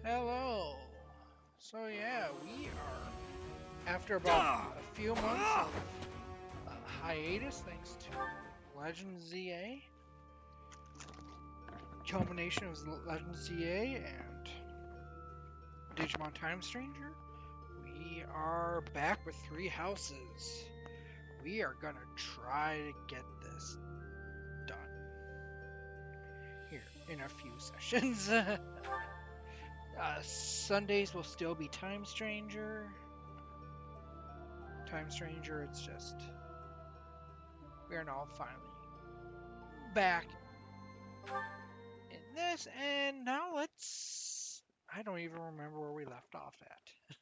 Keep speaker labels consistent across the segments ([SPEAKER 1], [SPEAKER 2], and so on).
[SPEAKER 1] Hello. So yeah, we are after about a few months of hiatus, thanks to Legend ZA, culmination of Legend ZA and Digimon Time Stranger. We are back with 3 houses. We are gonna try to get this done here in a few sessions. Sundays will still be Time Stranger. Time Stranger, it's just we are now finally back in this, and now let's. I don't even remember where we left off at.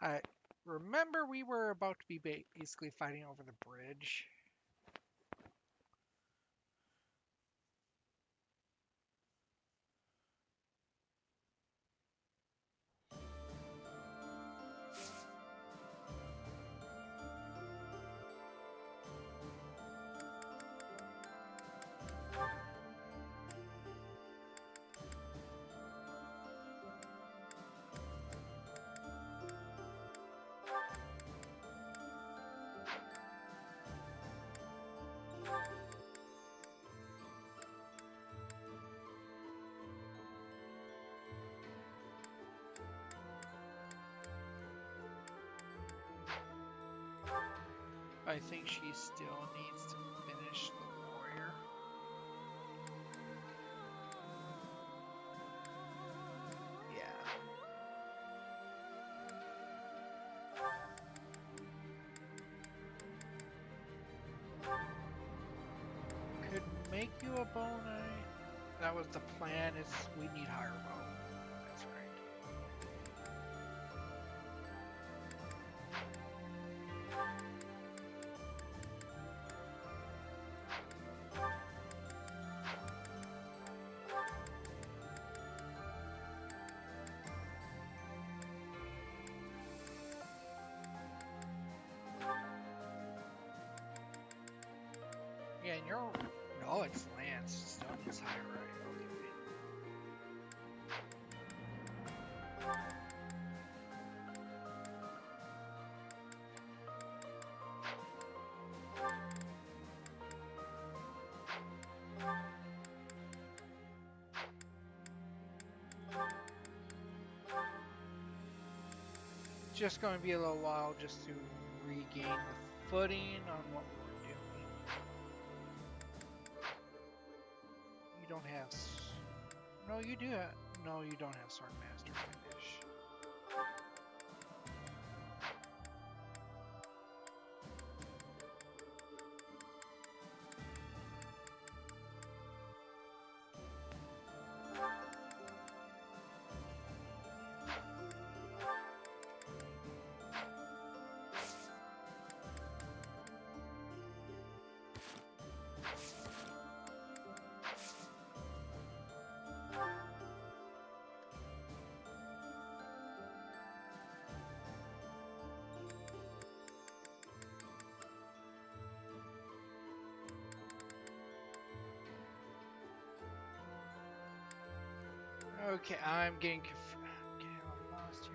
[SPEAKER 1] I remember we were about to be basically fighting over the bridge. I think she still needs to finish the warrior. Yeah. Could make you a bone eye. That was the plan. Is we need higher bone. That's right. Yeah, and your no, it's Lance. Still needs higher right. Just going to be a little while just to regain the footing on what we're doing. You don't have. No, you do. No, you don't have Swordmaster finish. Okay, I'm getting lost here.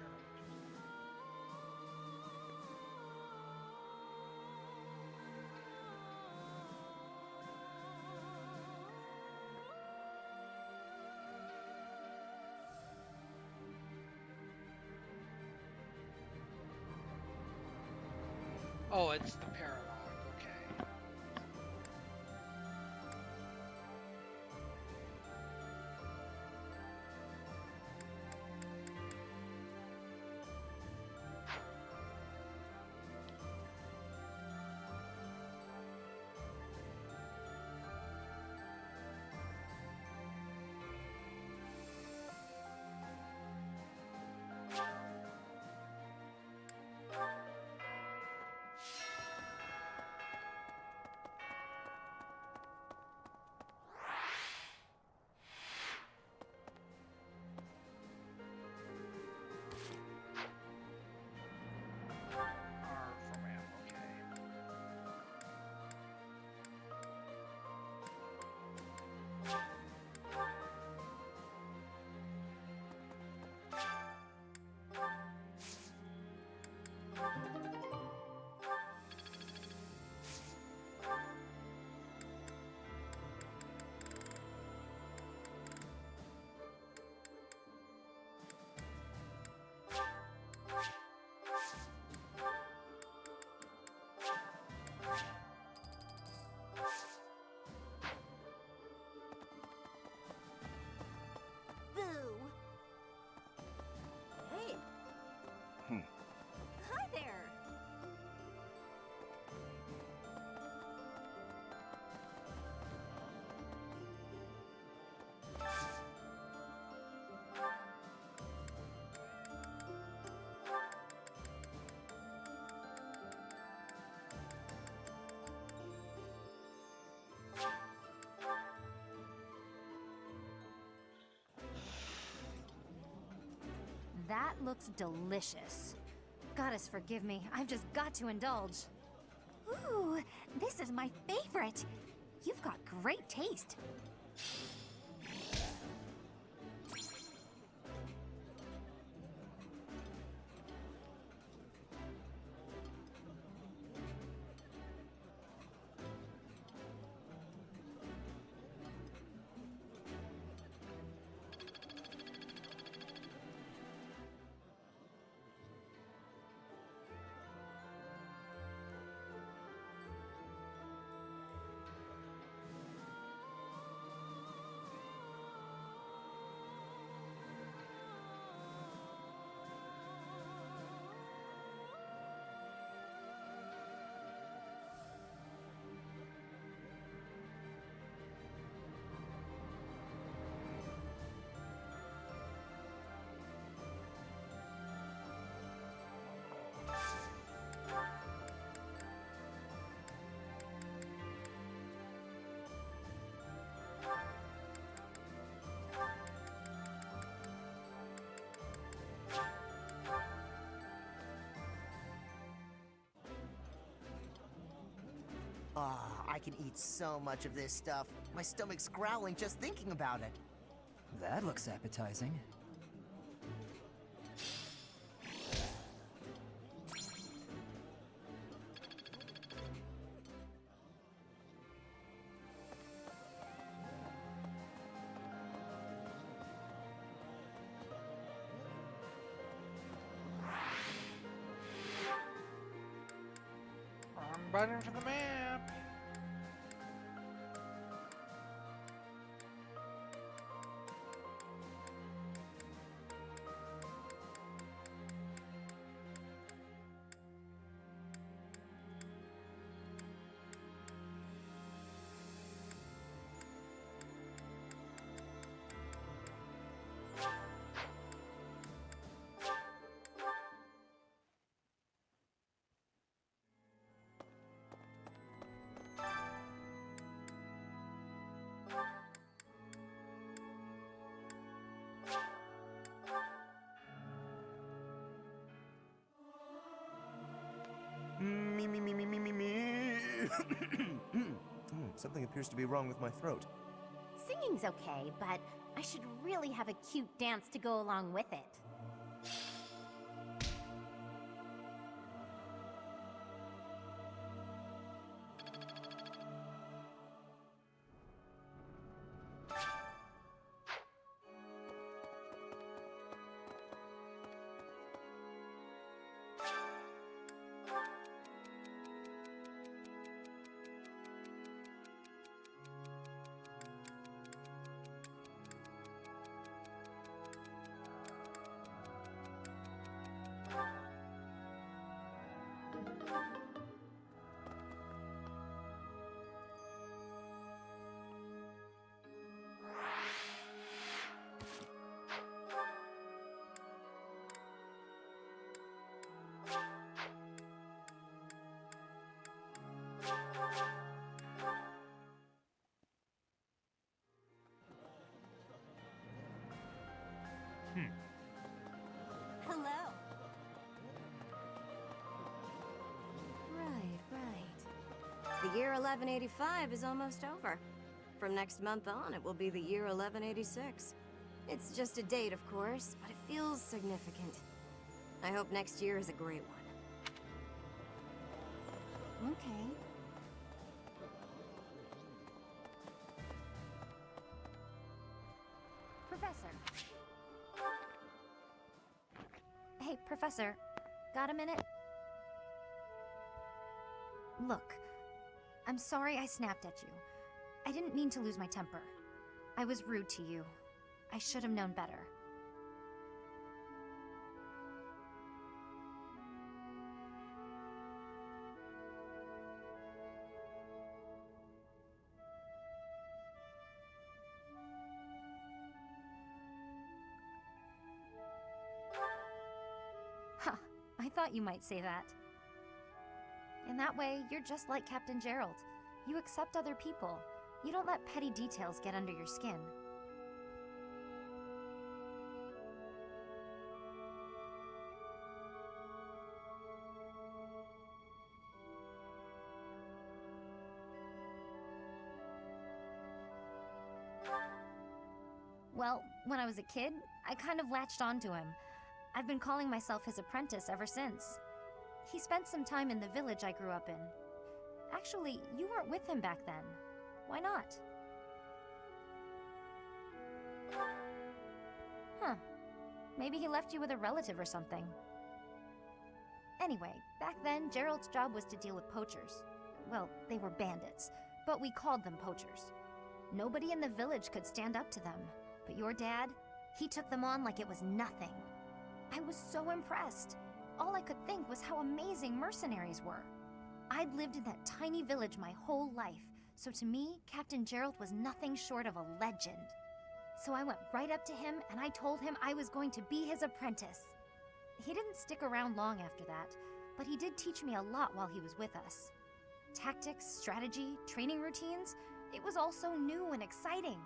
[SPEAKER 1] Oh, it's the paralog. Okay.
[SPEAKER 2] That looks delicious. Goddess forgive me, I've just got to indulge. Ooh, this is my favorite. You've got great taste.
[SPEAKER 3] Ah, I can eat so much of this stuff. My stomach's growling just thinking about it.
[SPEAKER 4] That looks appetizing.
[SPEAKER 1] Wrong button for the map.
[SPEAKER 3] Me. Something appears to be wrong with my throat.
[SPEAKER 2] Singing's okay, but I should really have a cute dance to go along with it. Hello.
[SPEAKER 5] Right. The year 1185 is almost over. From next month on, it will be the year 1186. It's just a date, of course, but it feels significant. I hope next year is a great one.
[SPEAKER 2] Okay. Professor. Hey, Professor. Got a minute? Look, I'm sorry I snapped at you. I didn't mean to lose my temper. I was rude to you. I should have known better. Huh, I thought you might say that. In that way, you're just like Captain Gerald. You accept other people. You don't let petty details get under your skin. Well, when I was a kid, I kind of latched onto him. I've been calling myself his apprentice ever since. He spent some time in the village I grew up in. Actually, you weren't with him back then. Why not? Huh. Maybe he left you with a relative or something. Anyway, back then, Gerald's job was to deal with poachers. Well, they were bandits, but we called them poachers. Nobody in the village could stand up to them. But your dad, he took them on like it was nothing. I was so impressed. All I could think was how amazing mercenaries were. I'd lived in that tiny village my whole life, so to me, Captain Gerald was nothing short of a legend. So I went right up to him and I told him I was going to be his apprentice. He didn't stick around long after that, but he did teach me a lot while he was with us. Tactics, strategy, training routines, it was all so new and exciting.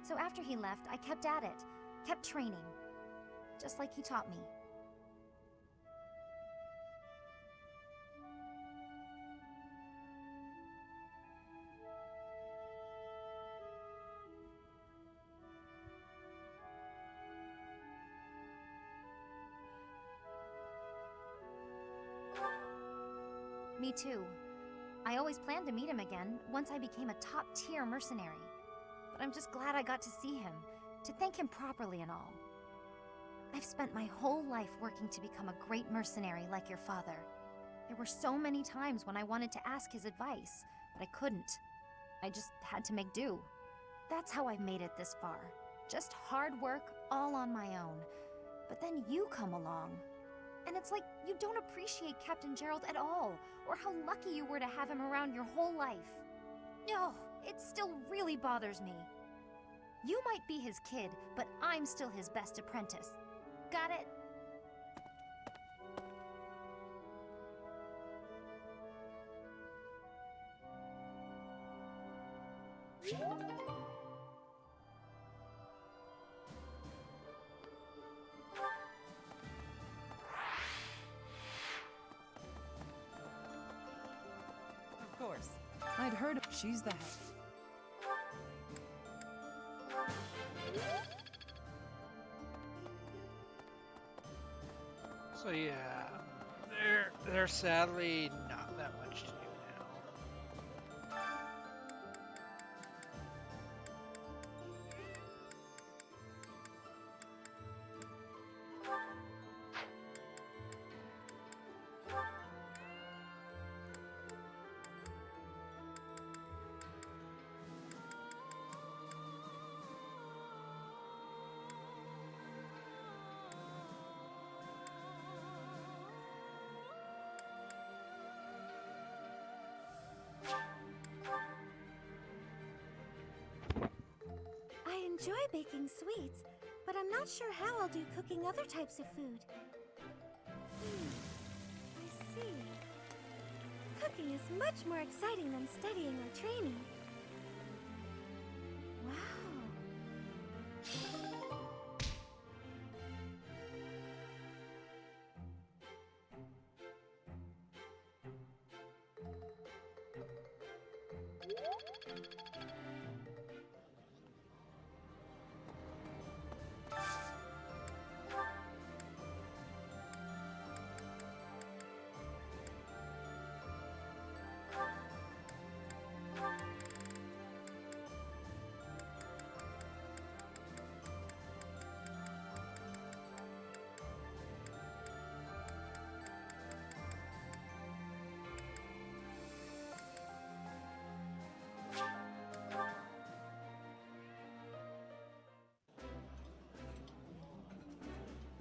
[SPEAKER 2] So after he left, I kept at it, kept training, just like he taught me. Me too. I always planned to meet him again once I became a top-tier mercenary. But I'm just glad I got to see him, to thank him properly and all. I've spent my whole life working to become a great mercenary like your father. There were so many times when I wanted to ask his advice, but I couldn't. I just had to make do. That's how I've made it this far. Just hard work, all on my own. But then you come along. And it's like you don't appreciate Captain Gerald at all, or how lucky you were to have him around your whole life. No, it still really bothers me. You might be his kid, but I'm still his best apprentice. Got it?
[SPEAKER 4] Of course. I'd heard of she's the head.
[SPEAKER 1] So yeah, there's sadly not that much to do now.
[SPEAKER 6] I enjoy baking sweets, but I'm not sure how I'll do cooking other types of food. I see. Cooking is much more exciting than studying or training. Wow.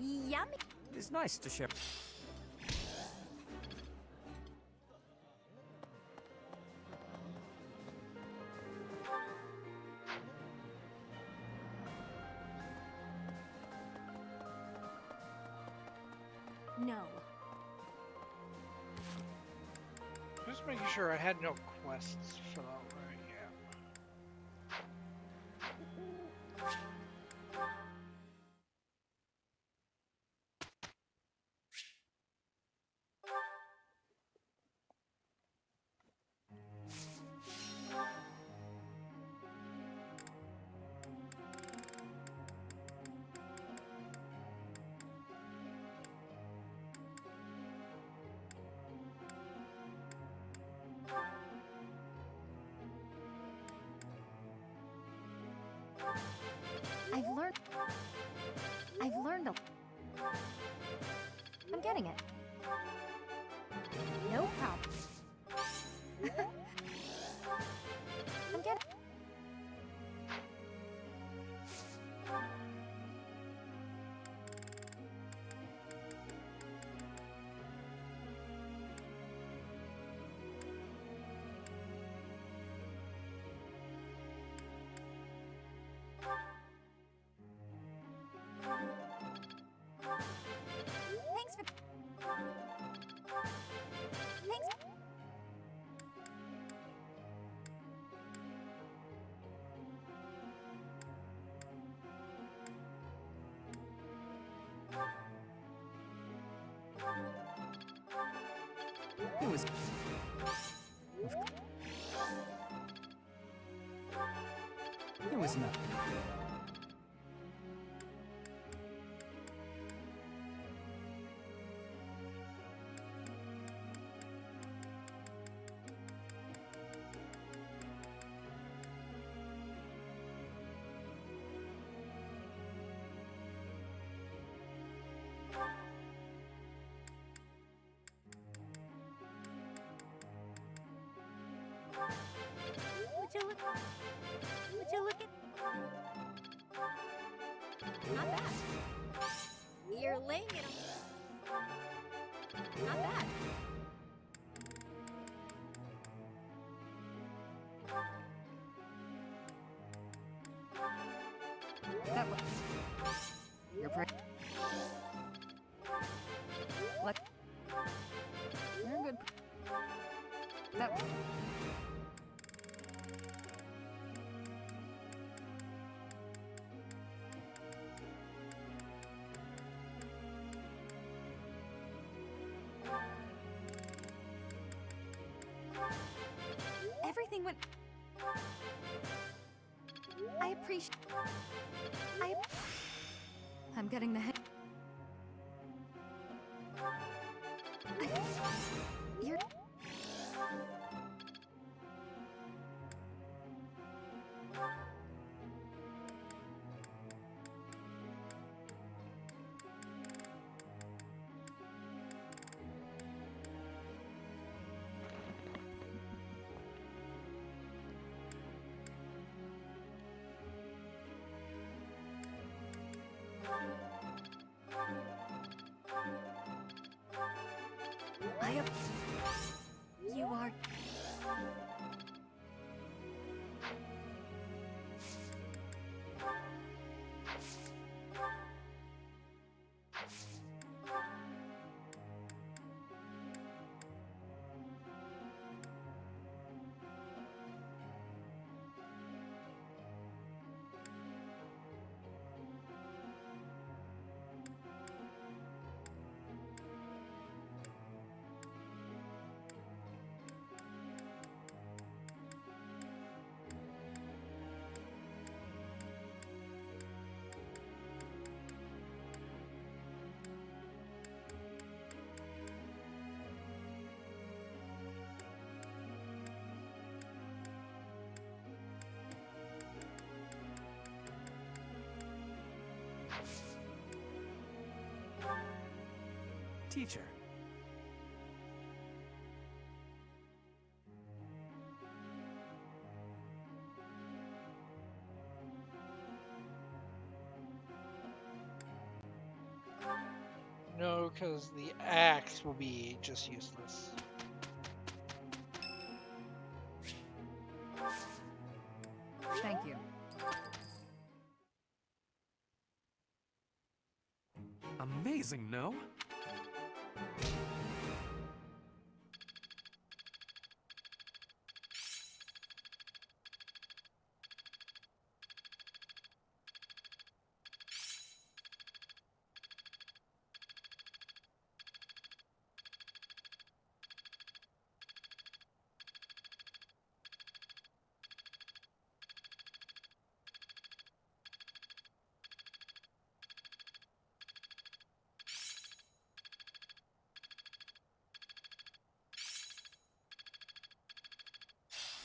[SPEAKER 2] Yummy!
[SPEAKER 4] It's nice to share.
[SPEAKER 6] No.
[SPEAKER 1] Just making sure I had no quests for that right yet.
[SPEAKER 2] I've learned a... I'm getting it. No problem. I'm getting... Thanks for... Thanks.
[SPEAKER 4] It was... It was not.
[SPEAKER 6] Would you look at... Not bad. You're laying it on... Not bad.
[SPEAKER 4] That was... You're pretty... What? You're good. That was...
[SPEAKER 2] Everything went... I appreciate... I'm getting the hang... You're... You are...
[SPEAKER 7] Teacher.
[SPEAKER 1] No, because the axe will be just useless.
[SPEAKER 4] Thank you.
[SPEAKER 7] Amazing, no?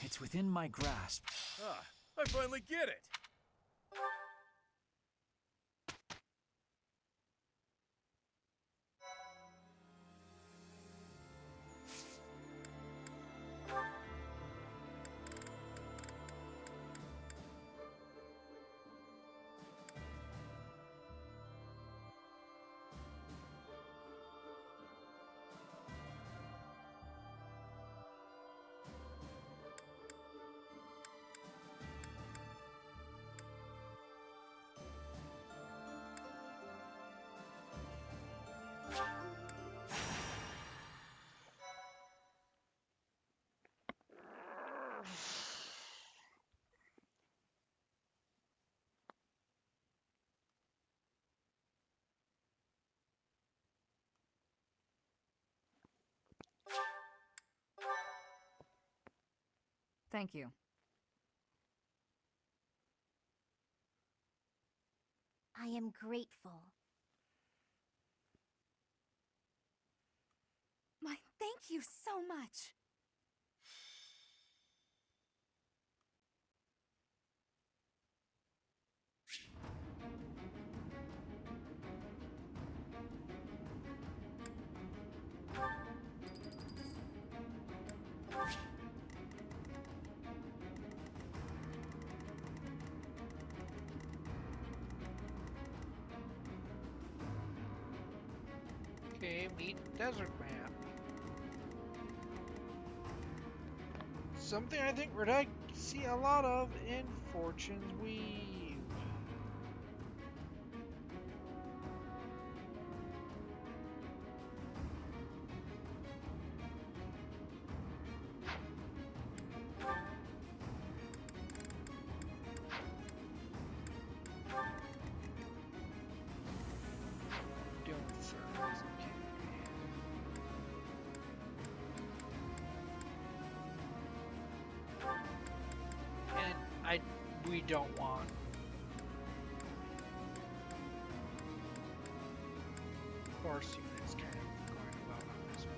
[SPEAKER 8] It's within my grasp.
[SPEAKER 7] Ah, I finally get it!
[SPEAKER 4] Thank you.
[SPEAKER 6] I am grateful.
[SPEAKER 4] My thank you so much.
[SPEAKER 1] Okay, meet desert map. Something I think we're gonna see a lot of in Fortune's Weave. Doing circles, okay. And we don't want horse units kind of going about on this one.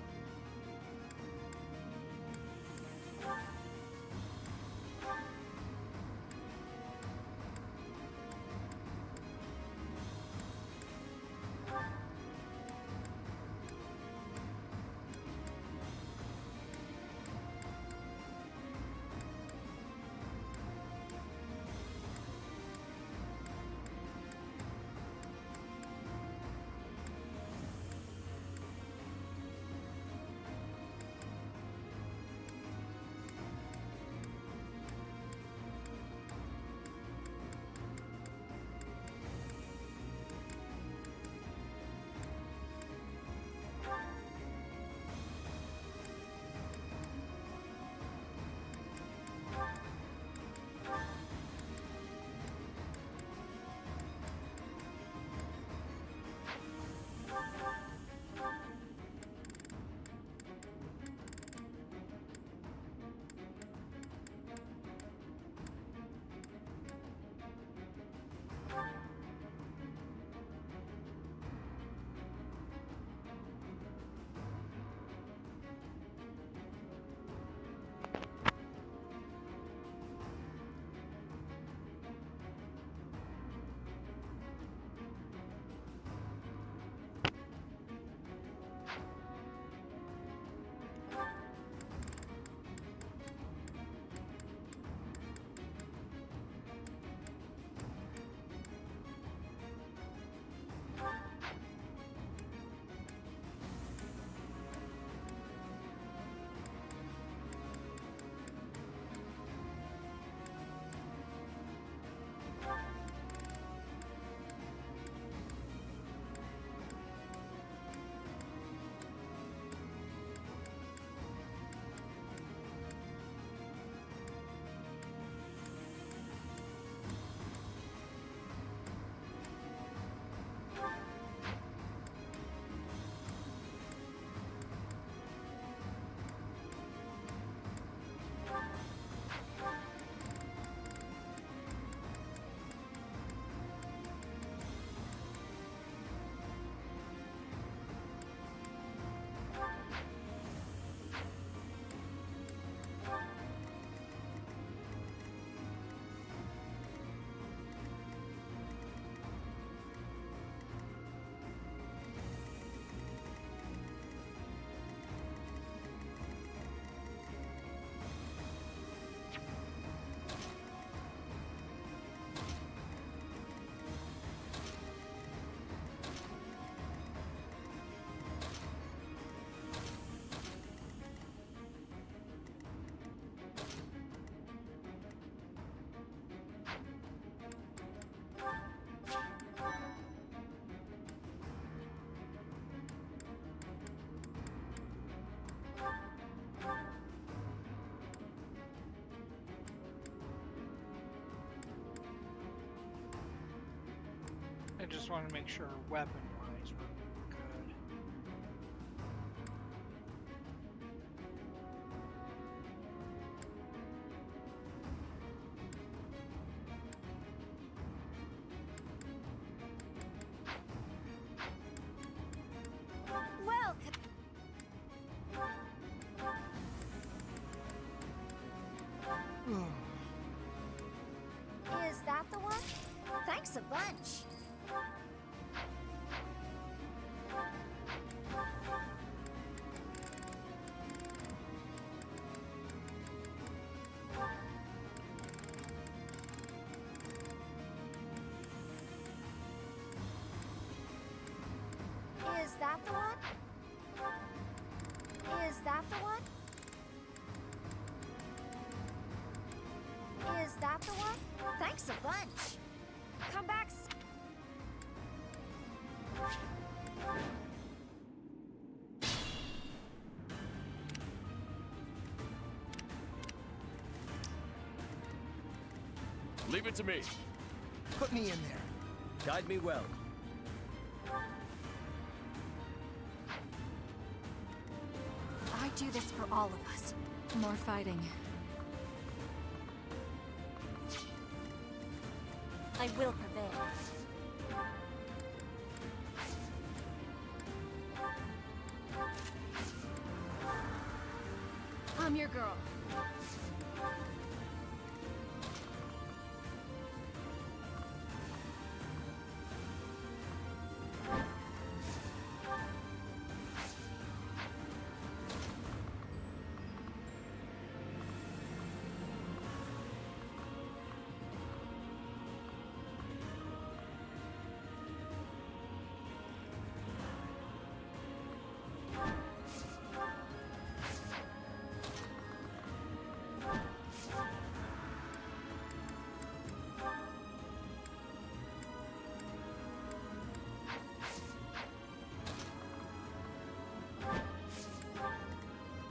[SPEAKER 1] just want to make sure weapon-wise we're good.
[SPEAKER 6] Well,
[SPEAKER 2] Is that the one? Thanks a bunch. Is that the one? Is that the one? Is that the one? Thanks a bunch. Come back.
[SPEAKER 8] Leave it to me.
[SPEAKER 3] Put me in there.
[SPEAKER 8] Guide me well.
[SPEAKER 6] I do this for all of us. More fighting. I will prevail. I'm your girl.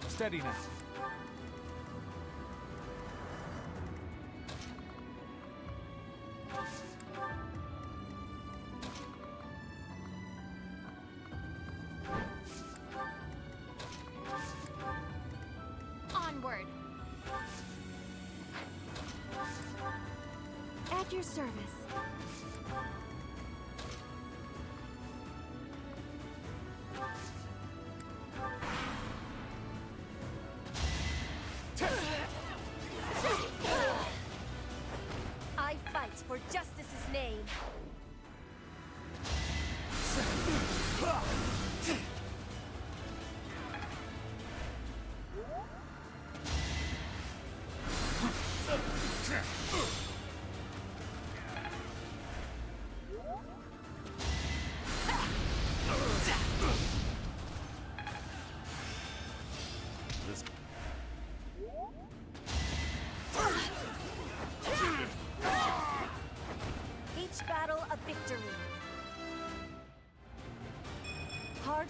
[SPEAKER 7] Steady now.
[SPEAKER 2] Onward.
[SPEAKER 6] At your service.
[SPEAKER 2] I fight for justice's name.
[SPEAKER 8] This
[SPEAKER 2] Each battle a victory. Hard.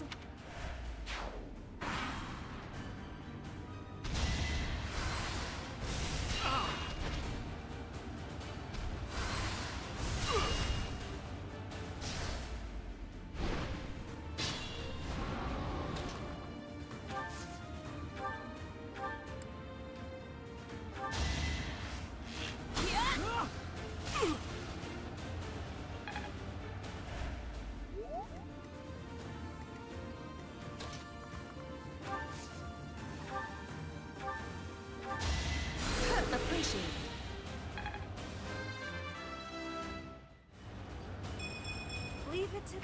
[SPEAKER 6] Appreciate it. Leave it to...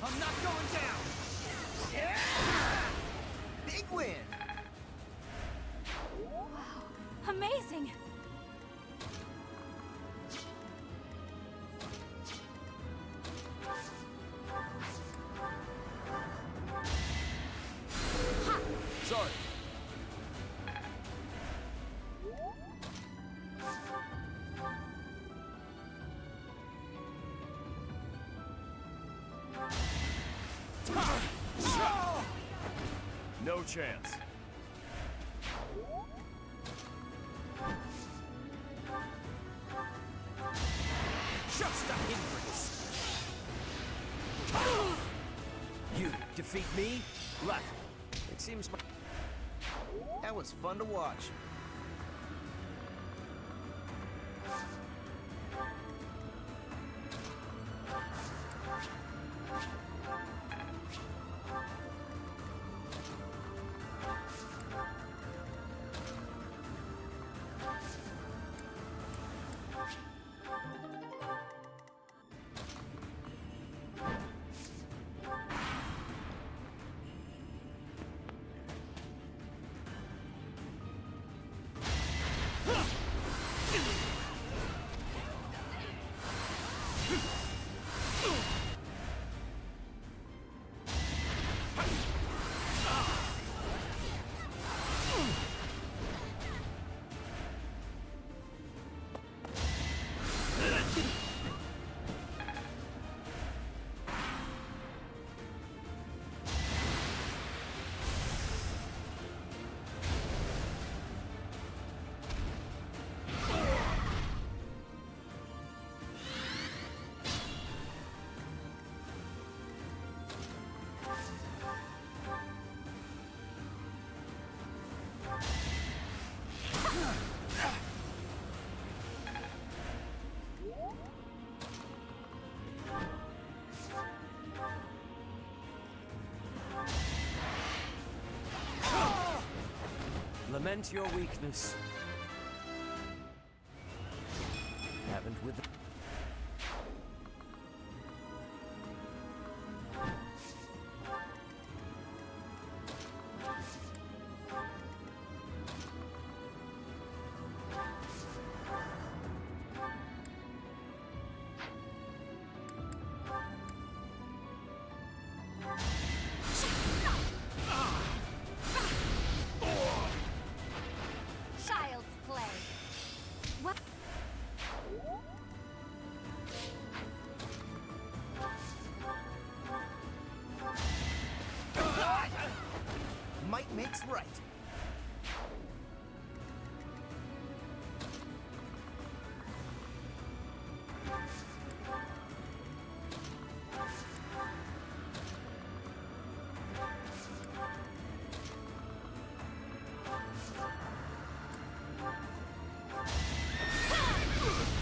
[SPEAKER 3] I'm not going down! Big win!
[SPEAKER 6] Amazing!
[SPEAKER 8] No chance.
[SPEAKER 3] Just a hindrance.
[SPEAKER 8] You defeat me? Left.
[SPEAKER 3] It seems that was fun to watch.
[SPEAKER 8] Lament your weakness. Haven't with
[SPEAKER 2] Child's play.
[SPEAKER 6] What?
[SPEAKER 3] Might makes right.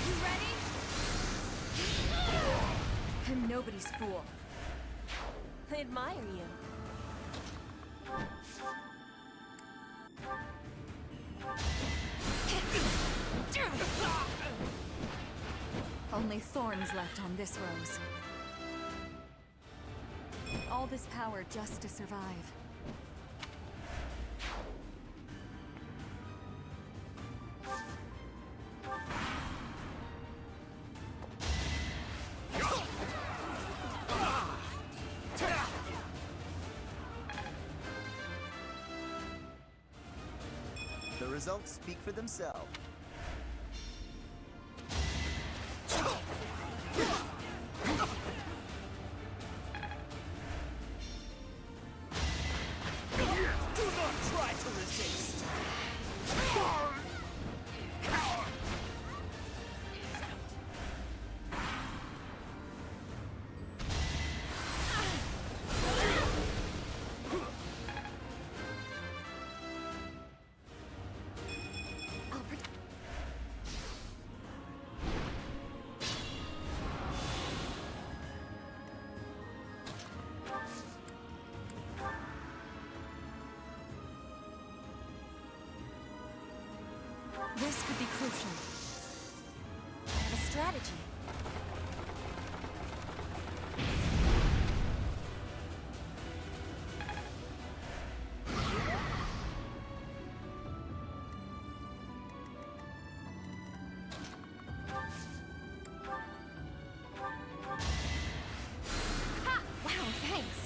[SPEAKER 2] You ready?
[SPEAKER 4] I'm nobody's fool.
[SPEAKER 5] I admire you.
[SPEAKER 4] Only thorns left on this rose. All this power just to survive.
[SPEAKER 3] The results speak for themselves.
[SPEAKER 8] do not try to resist.
[SPEAKER 4] This could be crucial. I have a strategy.
[SPEAKER 2] Ha! Wow, thanks.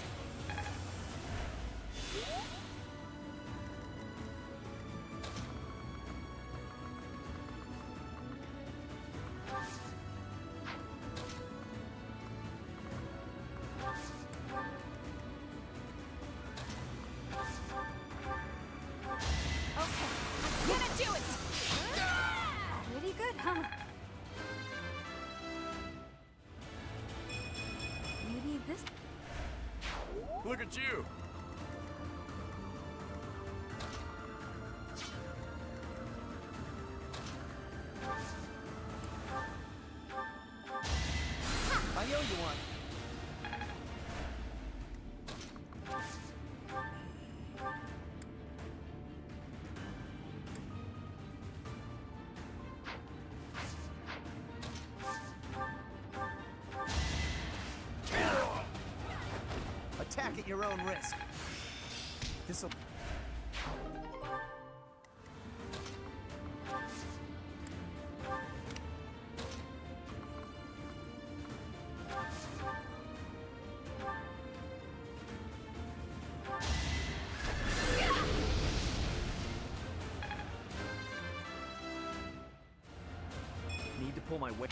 [SPEAKER 7] Look at you.
[SPEAKER 3] I owe you one. Attack at your own risk. This'll...
[SPEAKER 8] Need to pull my weight.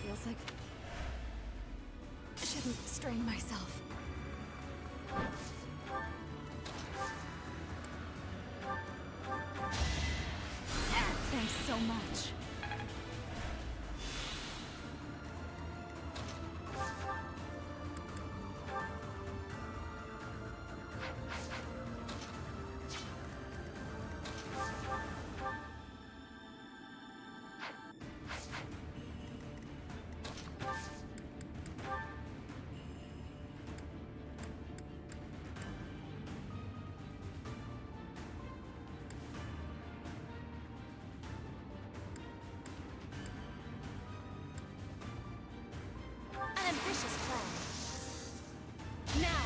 [SPEAKER 5] Feels like I shouldn't strain myself. Thanks so much. An ambitious plan. Now!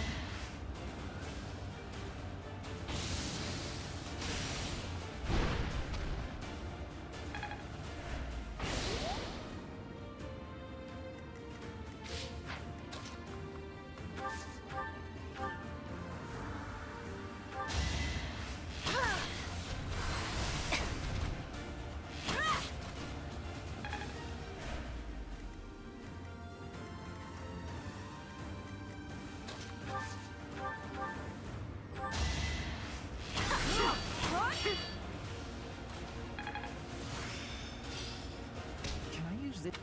[SPEAKER 8] Can I use this?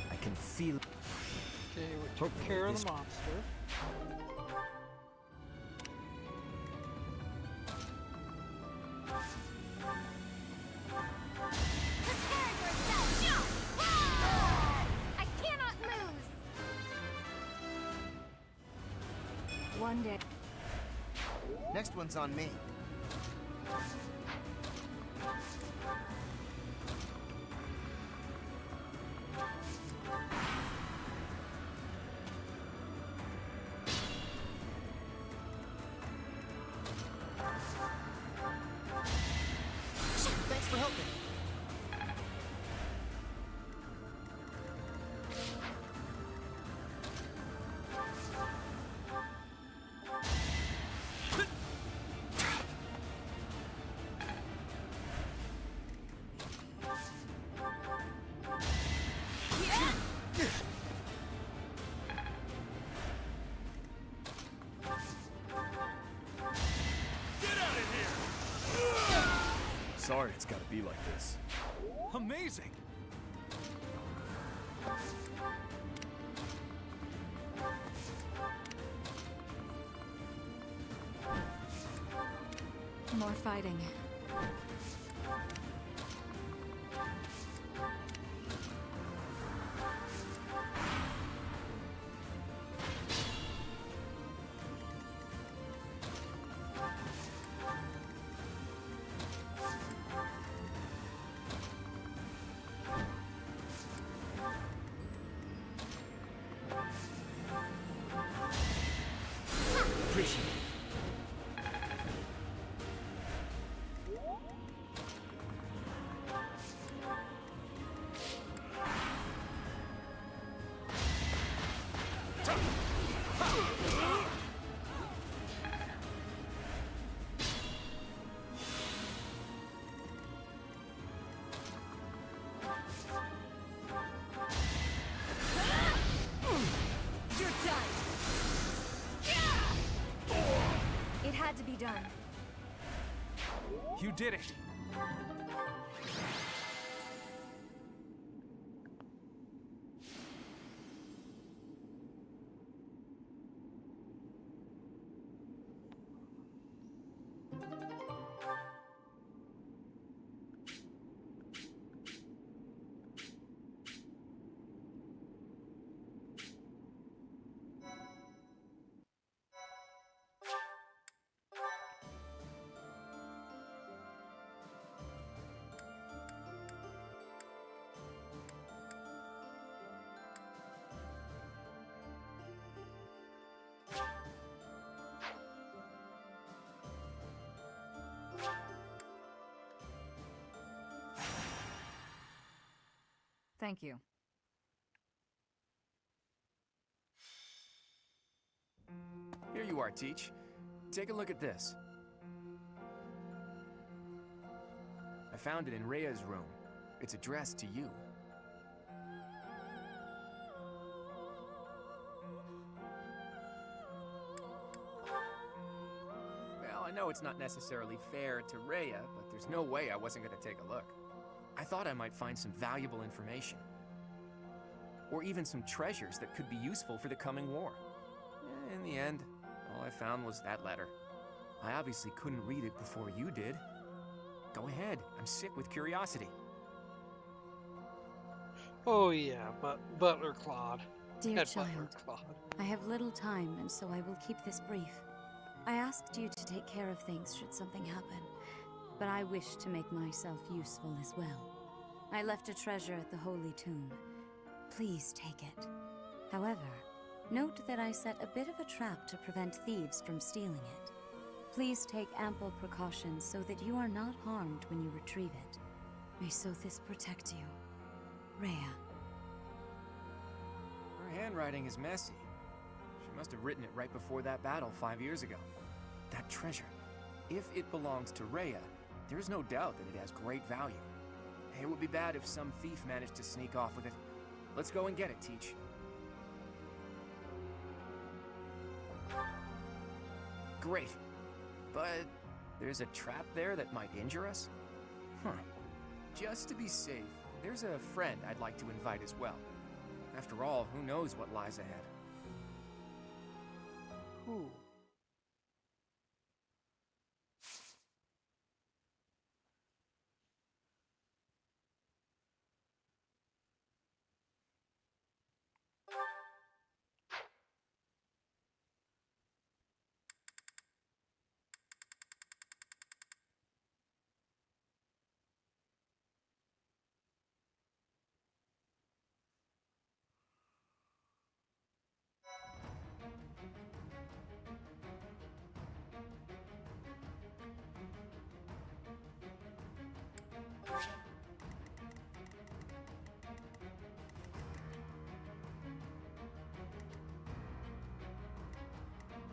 [SPEAKER 8] I can feel.
[SPEAKER 1] Okay, we took care of the monster.
[SPEAKER 6] Prepare yourself! I cannot lose!
[SPEAKER 5] One day.
[SPEAKER 3] Next one's on me. Thanks for helping.
[SPEAKER 8] sorry it's gotta be like this.
[SPEAKER 7] Amazing!
[SPEAKER 5] More fighting.
[SPEAKER 8] Appreciate it.
[SPEAKER 5] You're done! It had to be done.
[SPEAKER 7] You did it!
[SPEAKER 4] Thank you.
[SPEAKER 8] Here you are, Teach. Take a look at this. I found it in Rhea's room. It's addressed to you. Well, I know it's not necessarily fair to Rhea, but there's no way I wasn't going to take a look. I thought I might find some valuable information. Or even some treasures that could be useful for the coming war. In the end, all I found was that letter. I obviously couldn't read it before you did. Go ahead, I'm sick with curiosity.
[SPEAKER 1] Oh yeah, but Butler Claude.
[SPEAKER 9] Dear
[SPEAKER 1] Head
[SPEAKER 9] child,
[SPEAKER 1] Butler Claude.
[SPEAKER 9] I have little time, and so I will keep this brief. I asked you to take care of things should something happen, but I wish to make myself useful as well. I left a treasure at the Holy Tomb. Please take it. However, note that I set a bit of a trap to prevent thieves from stealing it. Please take ample precautions so that you are not harmed when you retrieve it. May Sothis protect you. Rhea.
[SPEAKER 8] Her handwriting is messy. She must have written it right before that battle 5 years ago. That treasure, if it belongs to Rhea, there's no doubt that it has great value. It would be bad if some thief managed to sneak off with it. Let's go and get it, Teach. Great. But there's a trap there that might injure us? Huh. Just to be safe, there's a friend I'd like to invite as well. After all, who knows what lies ahead?
[SPEAKER 1] Ooh.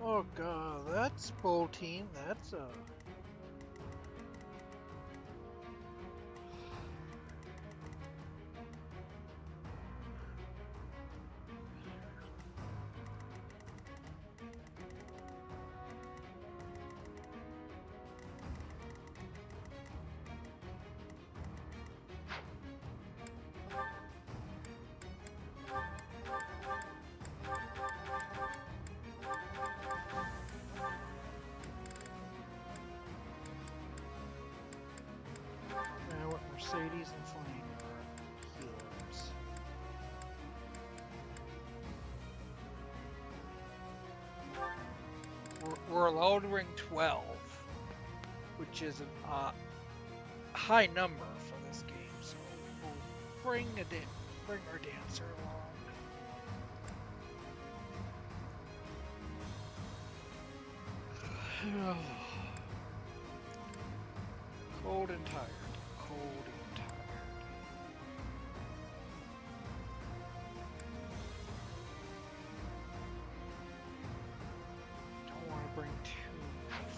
[SPEAKER 1] Oh god, that's bolting. That's Ladies in Flame are healers. We're allowed to bring 12, which is a high number for this game, so we'll bring our dancer along. Cold and tired. Cold and tired. Don't want to bring too many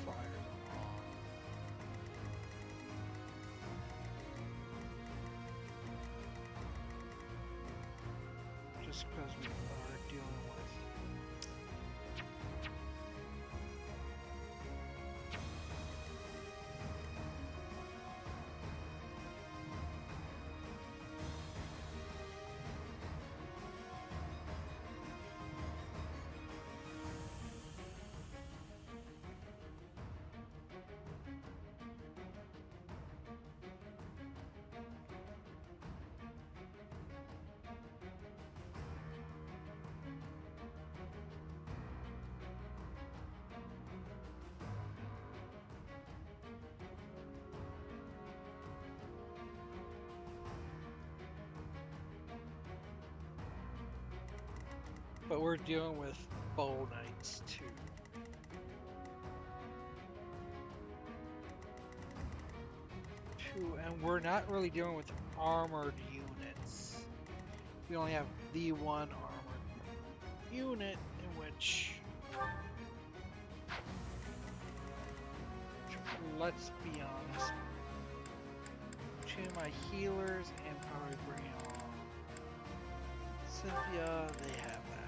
[SPEAKER 1] flyers along. Just because we are dealing with but we're dealing with bow knights too. And we're not really dealing with armored units. We only have the one armored unit in which, let's be honest, to my healers and probably bring along Cynthia, they have that.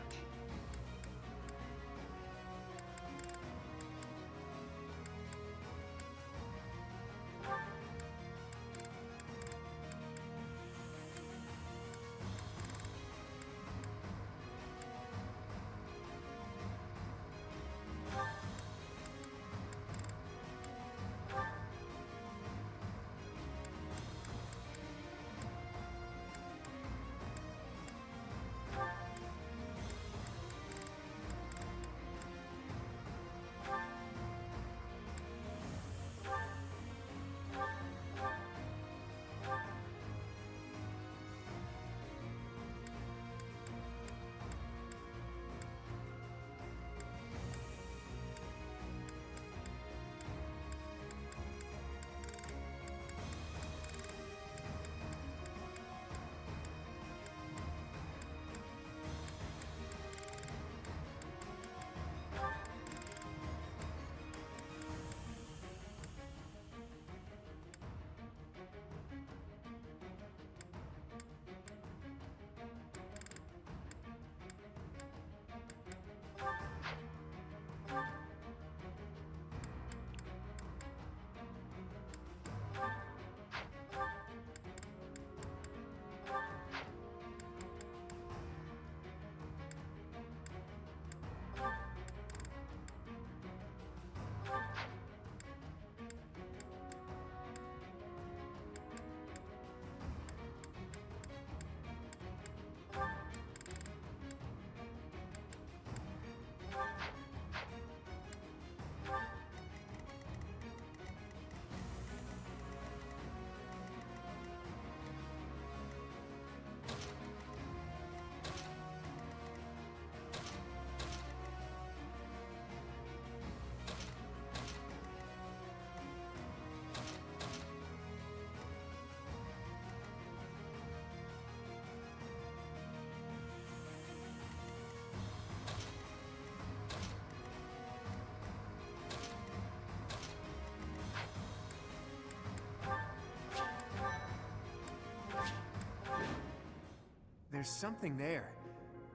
[SPEAKER 8] There's something there.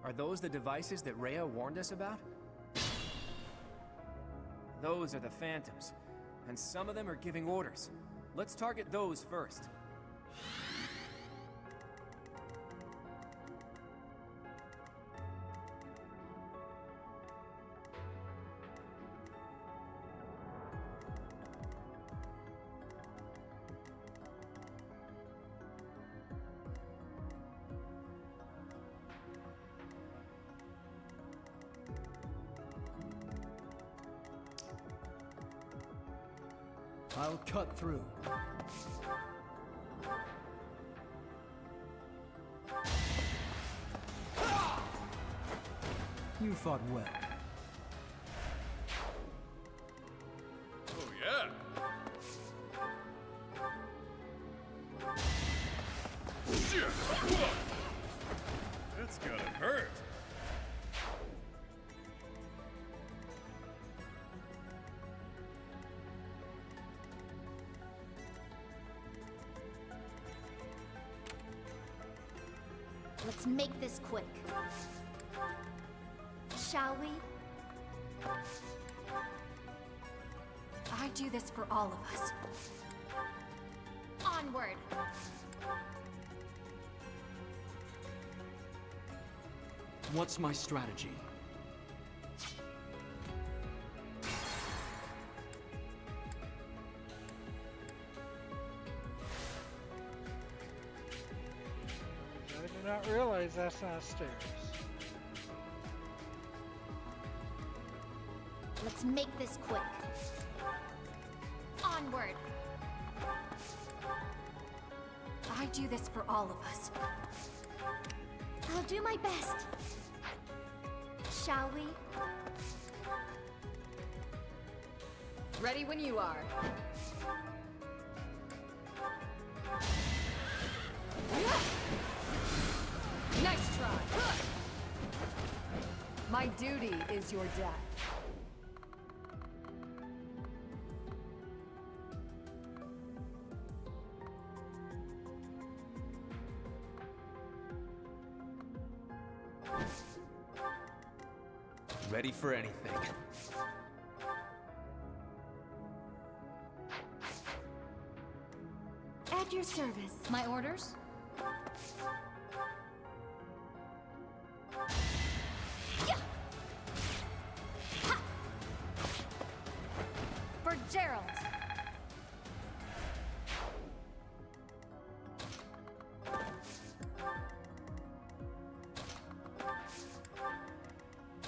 [SPEAKER 8] Are those the devices that Rhea warned us about? Those are the Phantoms, and some of them are giving orders. Let's target those first.
[SPEAKER 10] I'll cut through. You fought well.
[SPEAKER 7] Oh, yeah. That's gotta hurt.
[SPEAKER 2] Let's make this quick. Shall we?
[SPEAKER 5] I do this for all of us.
[SPEAKER 2] Onward!
[SPEAKER 10] What's my strategy?
[SPEAKER 1] I did not realize that's not stairs.
[SPEAKER 2] Let's make this quick. Onward!
[SPEAKER 5] I do this for all of us.
[SPEAKER 2] I'll do my best. Shall we?
[SPEAKER 4] Ready when you are. Nice try. My duty is your death.
[SPEAKER 8] Ready for anything.
[SPEAKER 5] At your service.
[SPEAKER 2] My orders? Yeah! Ha! For Gerald!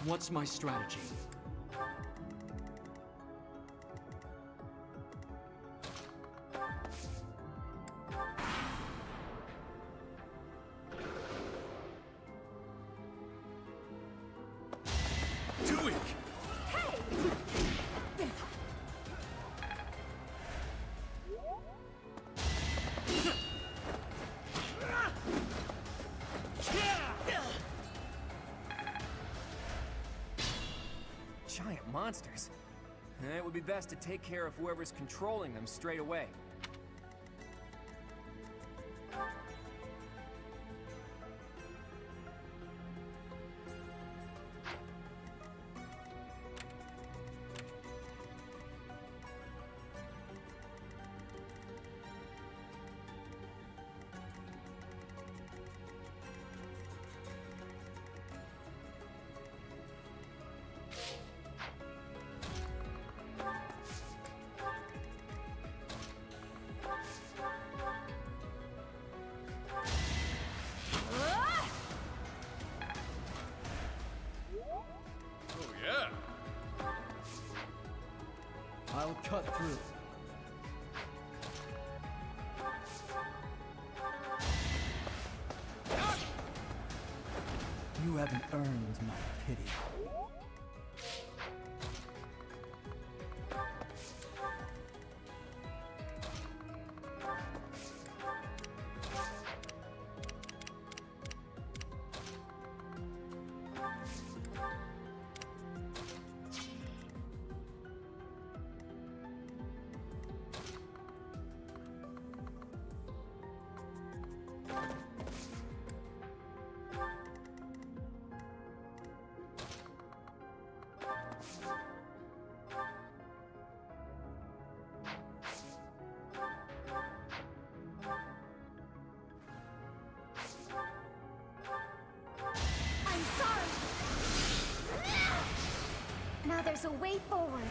[SPEAKER 10] What's my strategy?
[SPEAKER 7] Too weak.
[SPEAKER 8] Giant monsters. It would be best to take care of whoever's controlling them straight away.
[SPEAKER 7] Oh, yeah.
[SPEAKER 10] I'll cut through. You haven't earned my pity.
[SPEAKER 2] I'm sorry! Now there's a way forward.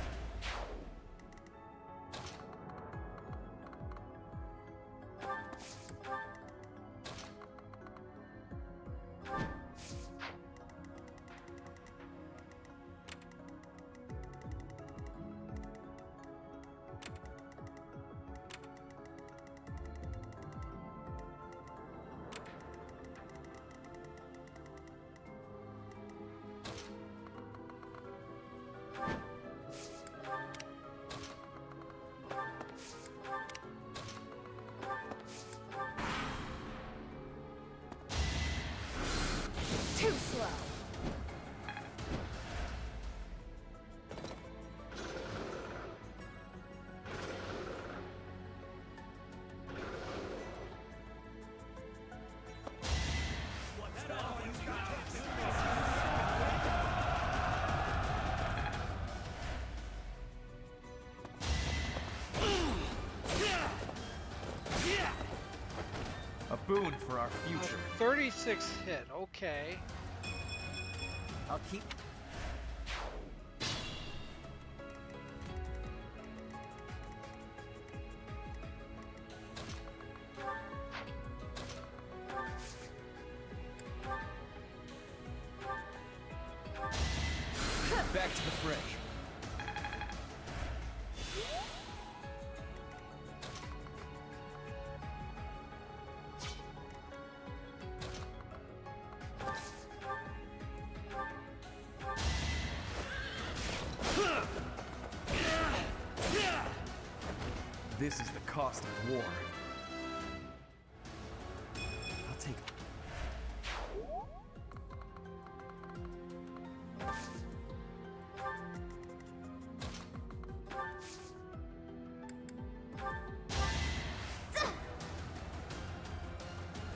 [SPEAKER 8] boon for our future.
[SPEAKER 1] 36 hit, okay.
[SPEAKER 3] I'll keep...
[SPEAKER 8] Back to the fray. This is the cost of war. I'll take it.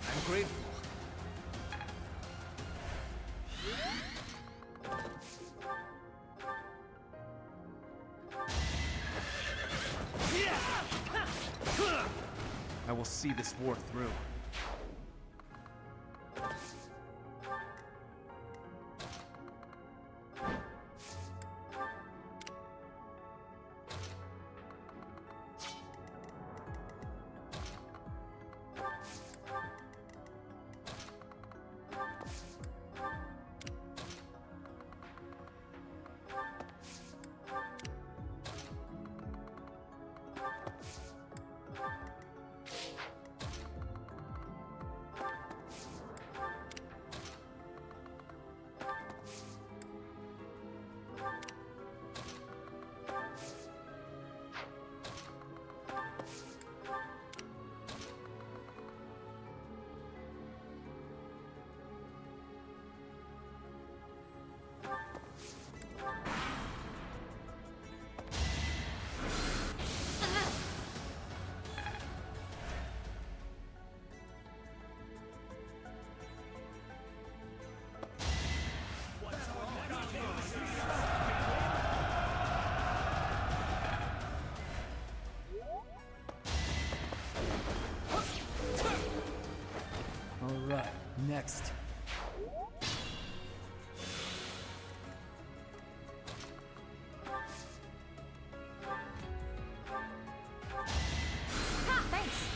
[SPEAKER 8] I'm grateful. I will see this war through.
[SPEAKER 10] All right, next.
[SPEAKER 2] Ha, thanks.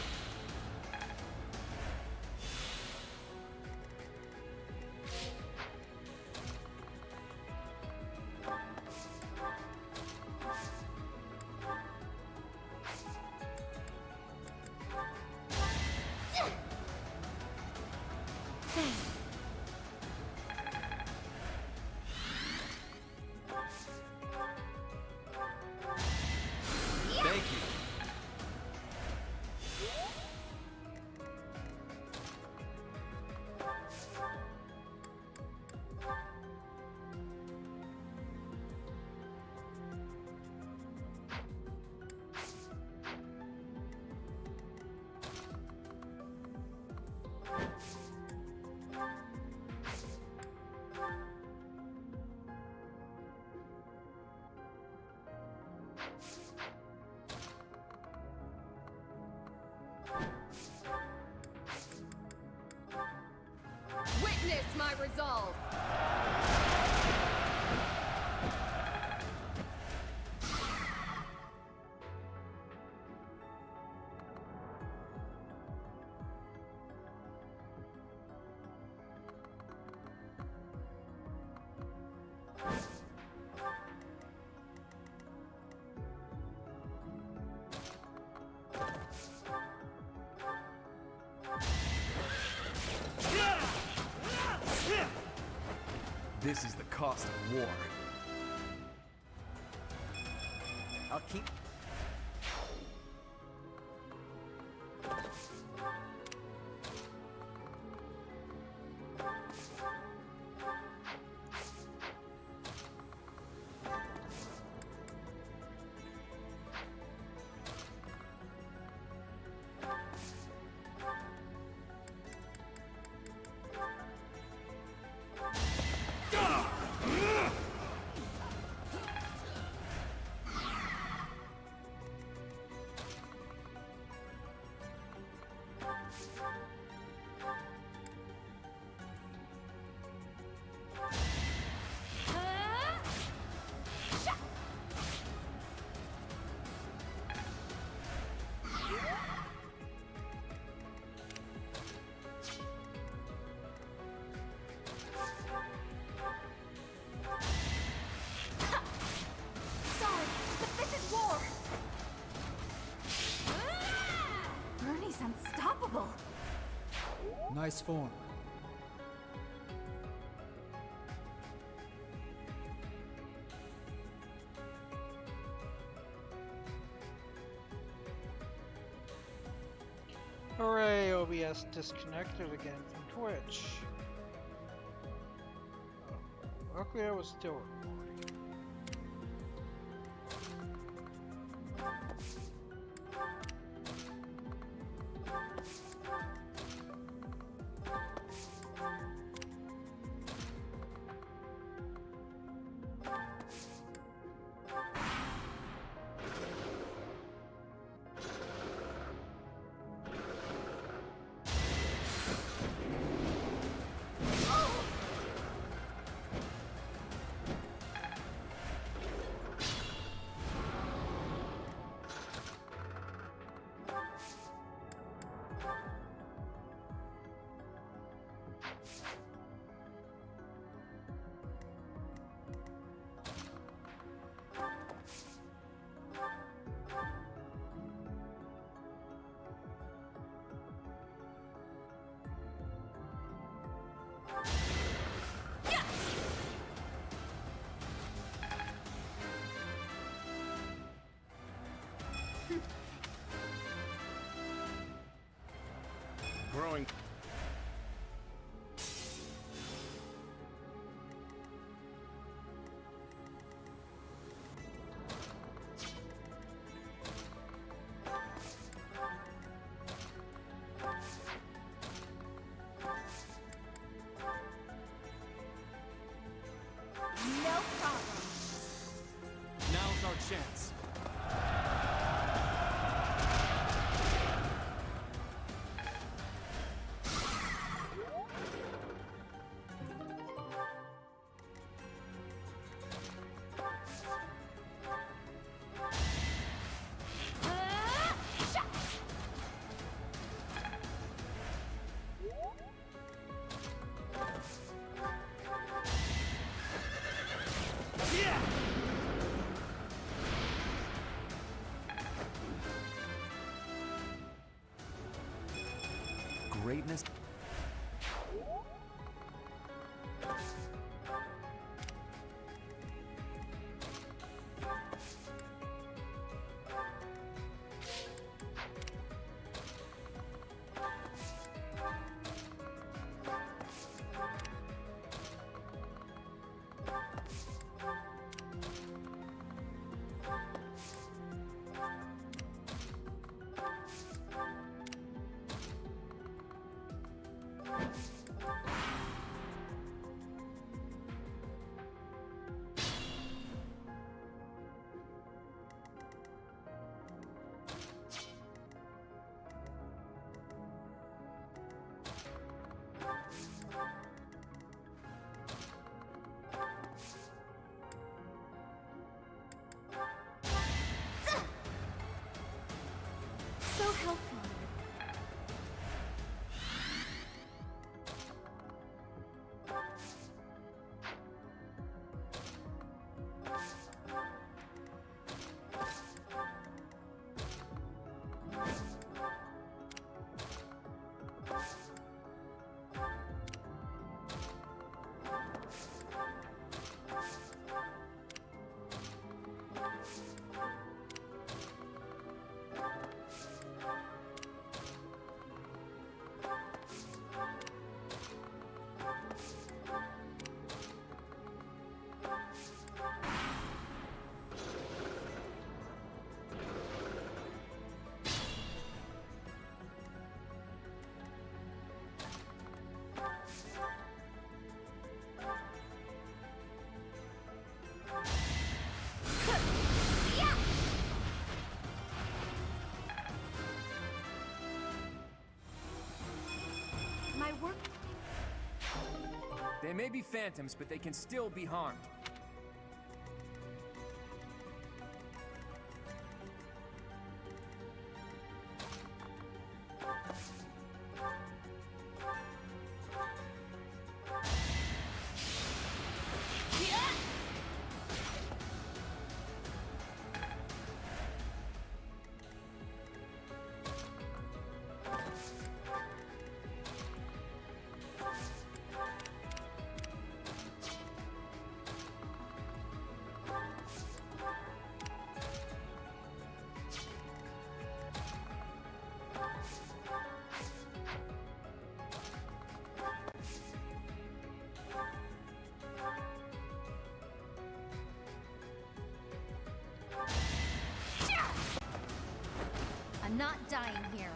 [SPEAKER 8] Thank you.
[SPEAKER 11] Witness my resolve!
[SPEAKER 8] This is the cost of war.
[SPEAKER 3] I'll keep...
[SPEAKER 10] Nice form.
[SPEAKER 1] Hooray, OBS disconnected again from Twitch. Oh, luckily I was still recording.
[SPEAKER 7] Growing.
[SPEAKER 6] No problem.
[SPEAKER 8] Now's our chance. Greatness.
[SPEAKER 6] So helpful. My work.
[SPEAKER 8] They may be phantoms, but they can still be harmed.
[SPEAKER 2] not dying here.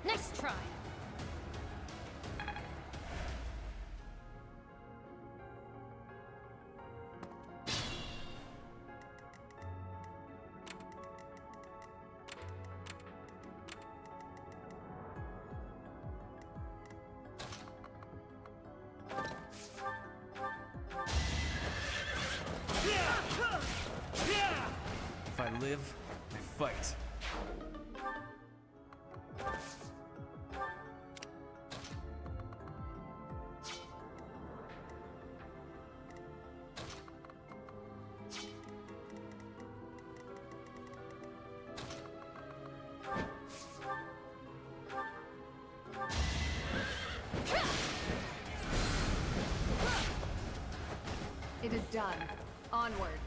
[SPEAKER 2] Nice try.
[SPEAKER 8] If I live, I fight.
[SPEAKER 11] It is done. Onward.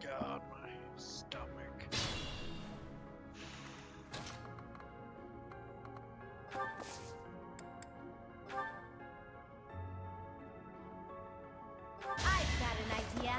[SPEAKER 1] God, my stomach.
[SPEAKER 2] I've got an idea.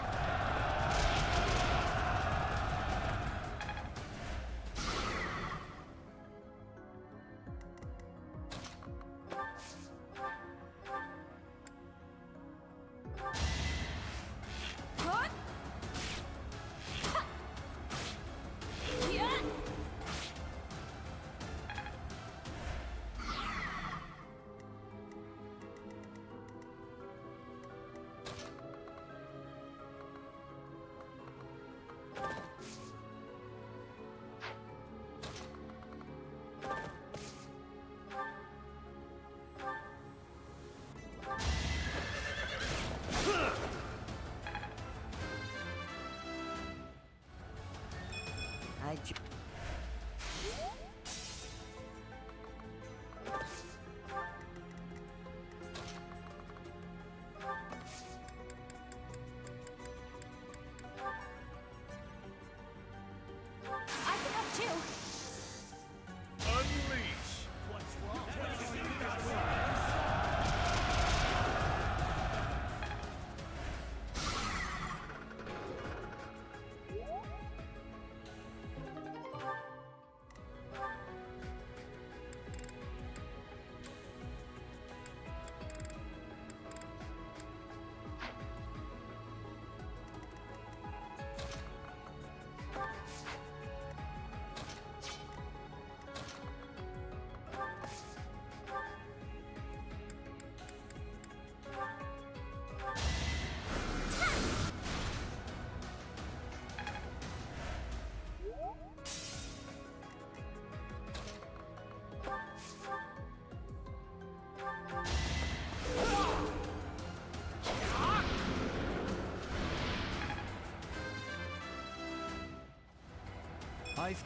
[SPEAKER 10] I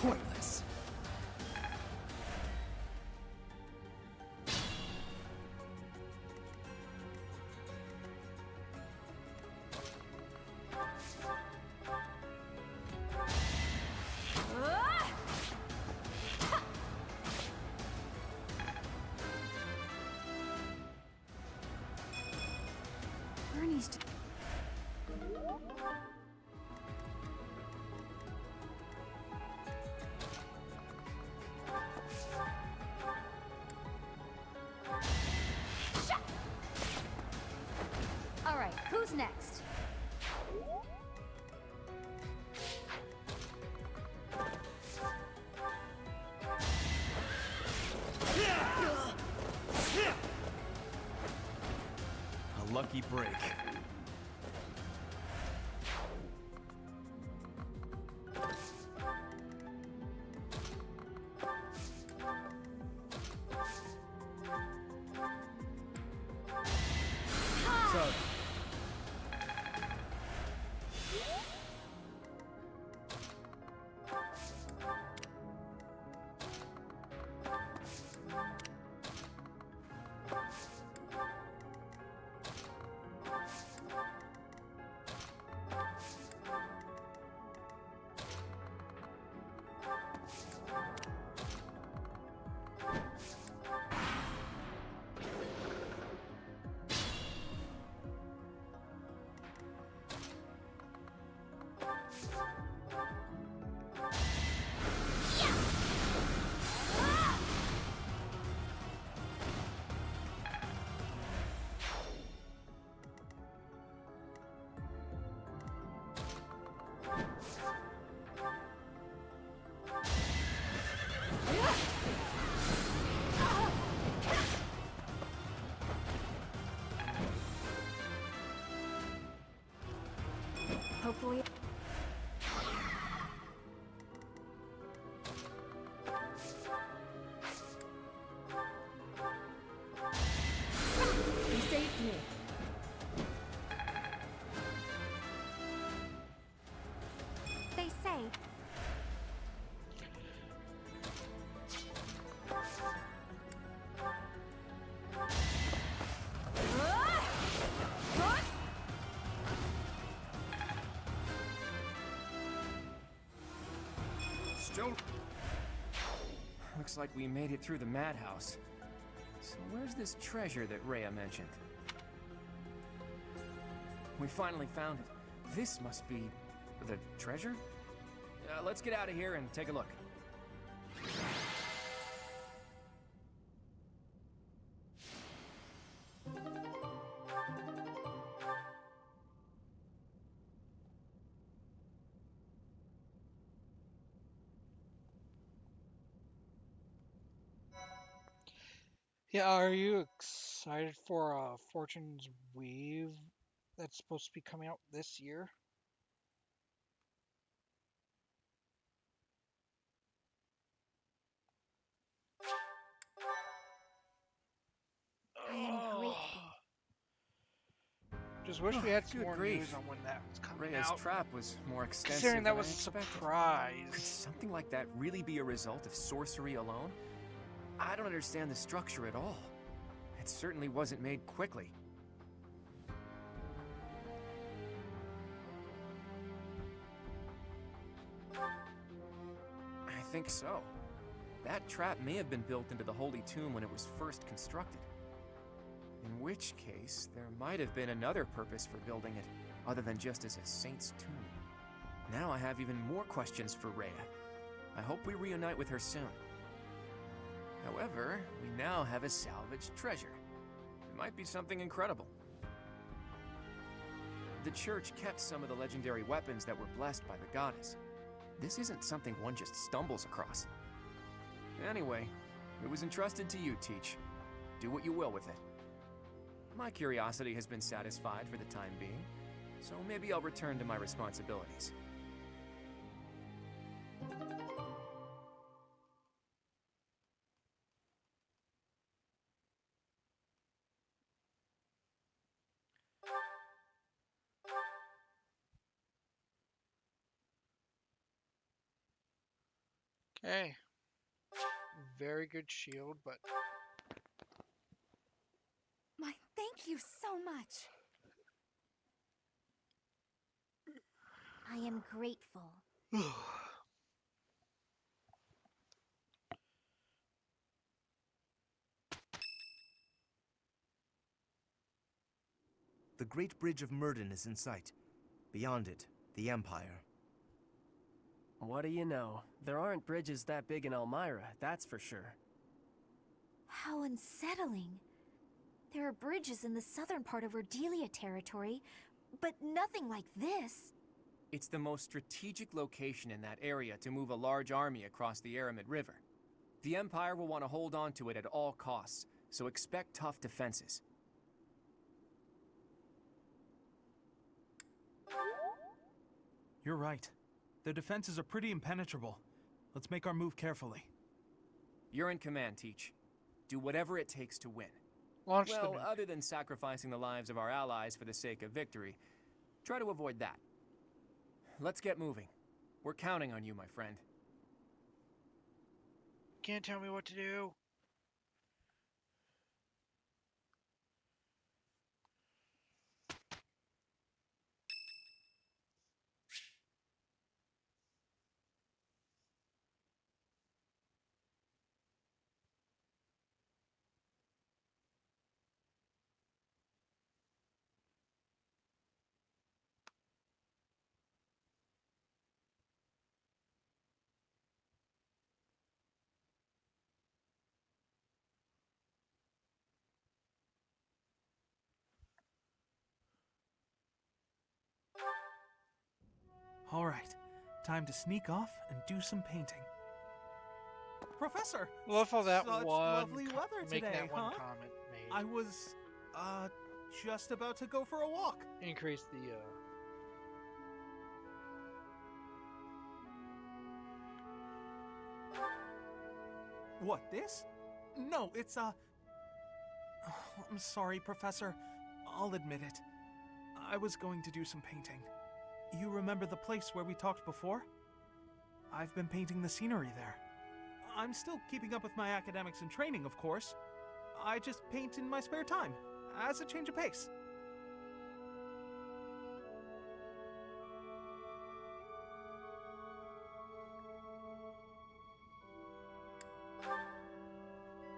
[SPEAKER 10] pointless.
[SPEAKER 9] Bernie's.
[SPEAKER 2] All right, who's next?
[SPEAKER 10] A lucky break. So,
[SPEAKER 5] Hopefully.
[SPEAKER 11] You saved me.
[SPEAKER 6] They say
[SPEAKER 8] Still. Looks like we made it through the madhouse. So where's this treasure that Rhea mentioned? We finally found it. This must be the treasure? Let's get out of here and take a look.
[SPEAKER 1] Yeah, are you excited for Fortune's Weave that's supposed to be coming out this year?
[SPEAKER 6] I am grateful.
[SPEAKER 1] Just wish we had some
[SPEAKER 8] Good
[SPEAKER 1] more
[SPEAKER 8] grief.
[SPEAKER 1] news on when that was coming
[SPEAKER 8] Rhea's
[SPEAKER 1] out.
[SPEAKER 8] trap was more extensive
[SPEAKER 1] Considering that
[SPEAKER 8] than
[SPEAKER 1] was
[SPEAKER 8] I
[SPEAKER 1] a
[SPEAKER 8] expected. Could
[SPEAKER 1] surprise.
[SPEAKER 8] something like that really be a result of sorcery alone? I don't understand the structure at all. It certainly wasn't made quickly. I think so. That trap may have been built into the Holy Tomb when it was first constructed. In which case, there might have been another purpose for building it, other than just as a saint's tomb. Now I have even more questions for Rhea. I hope we reunite with her soon. However, we now have a salvaged treasure. It might be something incredible. The church kept some of the legendary weapons that were blessed by the goddess. This isn't something one just stumbles across. Anyway, it was entrusted to you, Teach. Do what you will with it. My curiosity has been satisfied for the time being, so maybe I'll return to my responsibilities.
[SPEAKER 1] Okay. Very good shield, but
[SPEAKER 6] My thank you so much. I am grateful.
[SPEAKER 3] The Great Bridge of Murden is in sight. Beyond it, the Empire.
[SPEAKER 12] What do you know? There aren't bridges that big in Elmira, that's for sure.
[SPEAKER 6] How unsettling. There are bridges in the southern part of Ordelia territory, but nothing like this.
[SPEAKER 8] It's the most strategic location in that area to move a large army across the Aramid River. The Empire will want to hold on to it at all costs, so expect tough defenses.
[SPEAKER 10] You're right. Their defenses are pretty impenetrable. Let's make our move carefully.
[SPEAKER 8] You're in command, Teach. Do whatever it takes to win.
[SPEAKER 1] launch the
[SPEAKER 8] Well,
[SPEAKER 1] nuke.
[SPEAKER 8] other than sacrificing the lives of our allies for the sake of victory, try to avoid that. Let's get moving. We're counting on you, my friend.
[SPEAKER 1] Can't tell me what to do.
[SPEAKER 10] All right, time to sneak off and do some painting. Professor!
[SPEAKER 1] Love how that
[SPEAKER 10] such
[SPEAKER 1] one
[SPEAKER 10] lovely weather
[SPEAKER 1] making
[SPEAKER 10] today,
[SPEAKER 1] that one
[SPEAKER 10] huh?
[SPEAKER 1] comment made
[SPEAKER 10] I was, just about to go for a walk.
[SPEAKER 1] increase the
[SPEAKER 10] What, this? No, it's, I'm sorry, Professor. I'll admit it. I was going to do some painting. You remember the place where we talked before? I've been painting the scenery there. I'm still keeping up with my academics and training, of course. I just paint in my spare time, as a change of pace.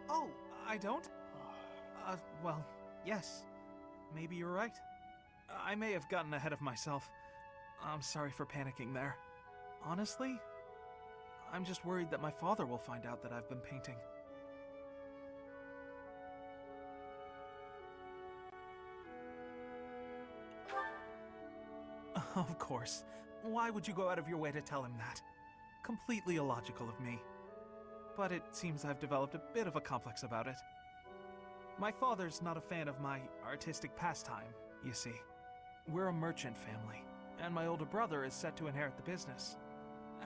[SPEAKER 10] Oh, I don't? Well, yes. Maybe you're right. I may have gotten ahead of myself. I'm sorry for panicking there. Honestly, I'm just worried that my father will find out that I've been painting. Of course. Why would you go out of your way to tell him that? Completely illogical of me. But it seems I've developed a bit of a complex about it. My father's not a fan of my artistic pastime, you see. We're a merchant family, and my older brother is set to inherit the business.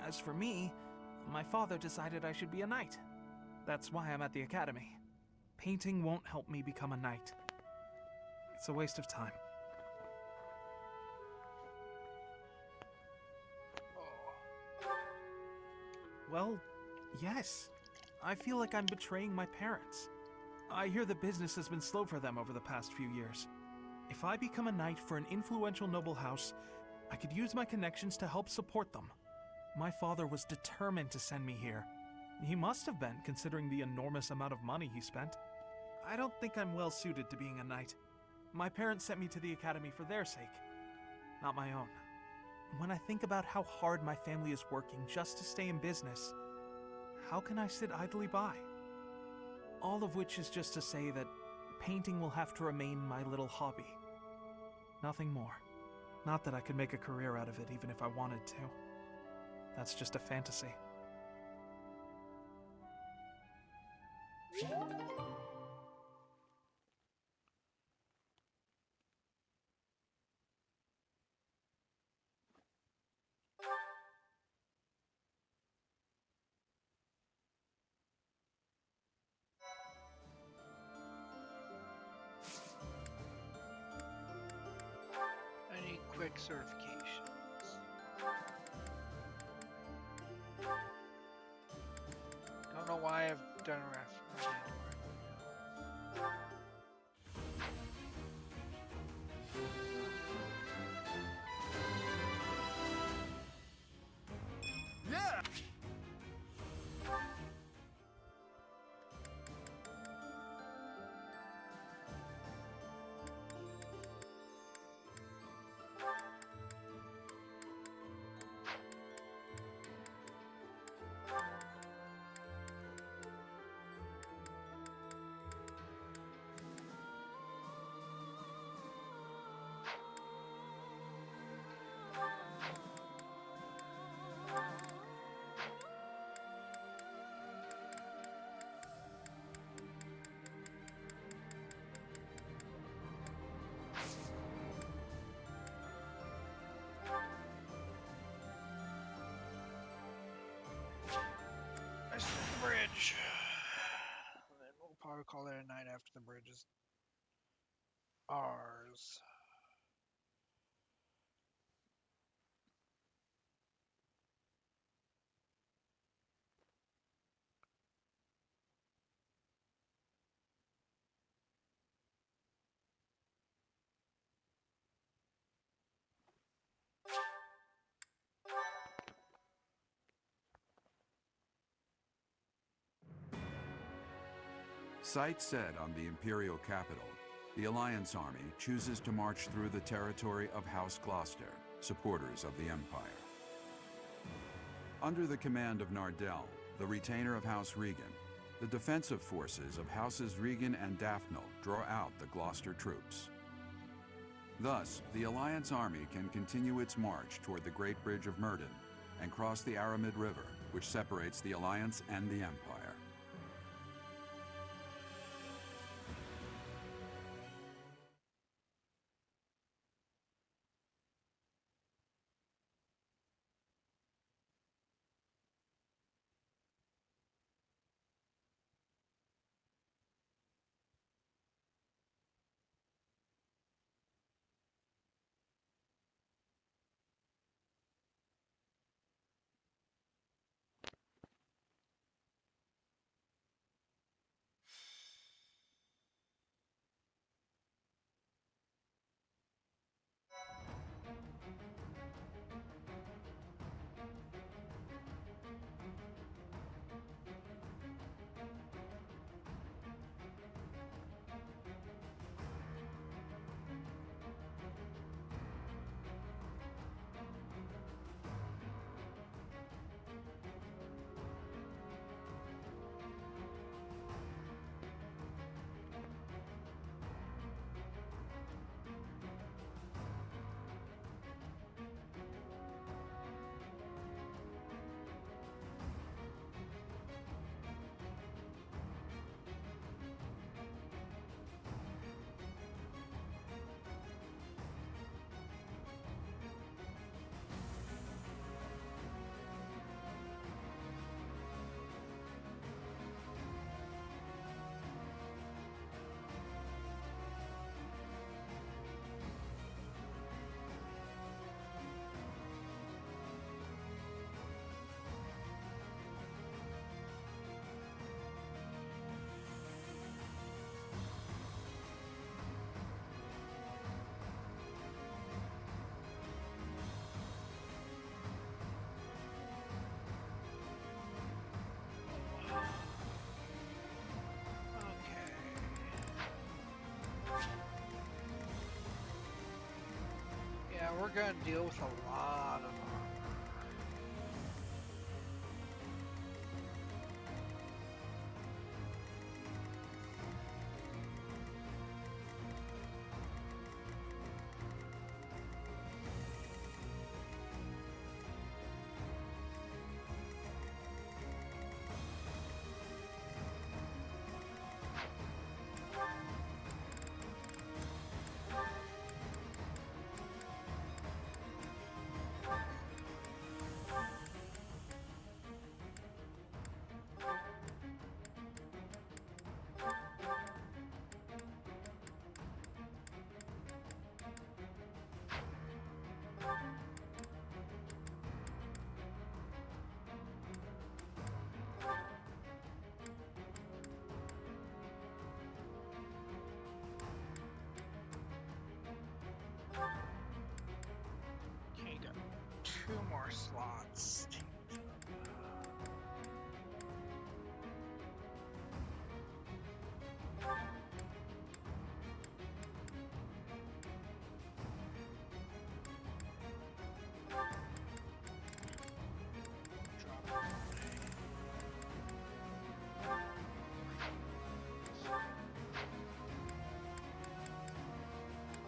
[SPEAKER 10] As for me, my father decided I should be a knight. That's why I'm at the academy. Painting won't help me become a knight. It's a waste of time. Well, yes. I feel like I'm betraying my parents. I hear the business has been slow for them over the past few years. If I become a knight for an influential noble house, I could use my connections to help support them. My father was determined to send me here. He must have been, considering the enormous amount of money he spent. I don't think I'm well suited to being a knight. My parents sent me to the academy for their sake, not my own. When I think about how hard my family is working just to stay in business, how can I sit idly by? All of which is just to say that painting will have to remain my little hobby. Nothing more. Not that I could make a career out of it even if I wanted to. That's just a fantasy.
[SPEAKER 1] Any quick certifications? Don't know why I've done a ref.
[SPEAKER 7] Yeah!
[SPEAKER 1] Nice the bridge. And then we'll probably call it a night after the bridge is ours.
[SPEAKER 13] Sight set on the Imperial capital, the Alliance army chooses to march through the territory of House Gloucester, supporters of the Empire. Under the command of Nardell, the retainer of House Regan, the defensive forces of Houses Regan and Daphne draw out the Gloucester troops. Thus, the Alliance army can continue its march toward the Great Bridge of Myrddin and cross the Aramid River, which separates the Alliance and the Empire.
[SPEAKER 1] we're gonna deal with a lot of okay, got 2 more slots.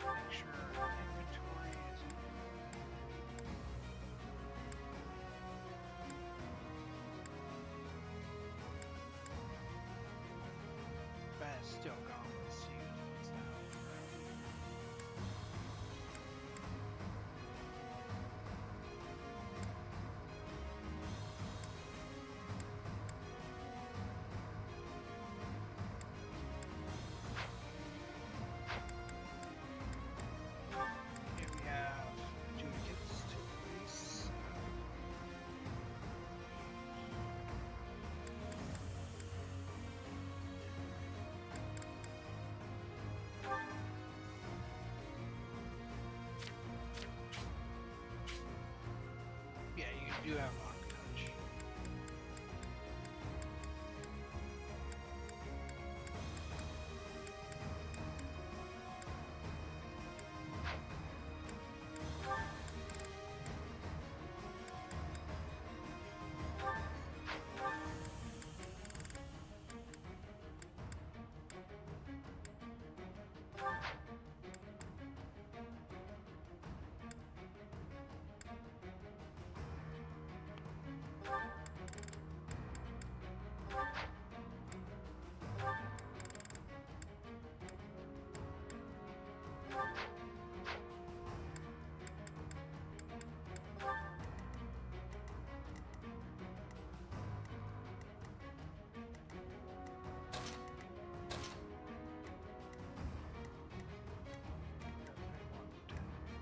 [SPEAKER 1] Make sure inventory is but it's still gone. Let's see what's now. Here we have duplicates to release. Yeah, you do have lock touch.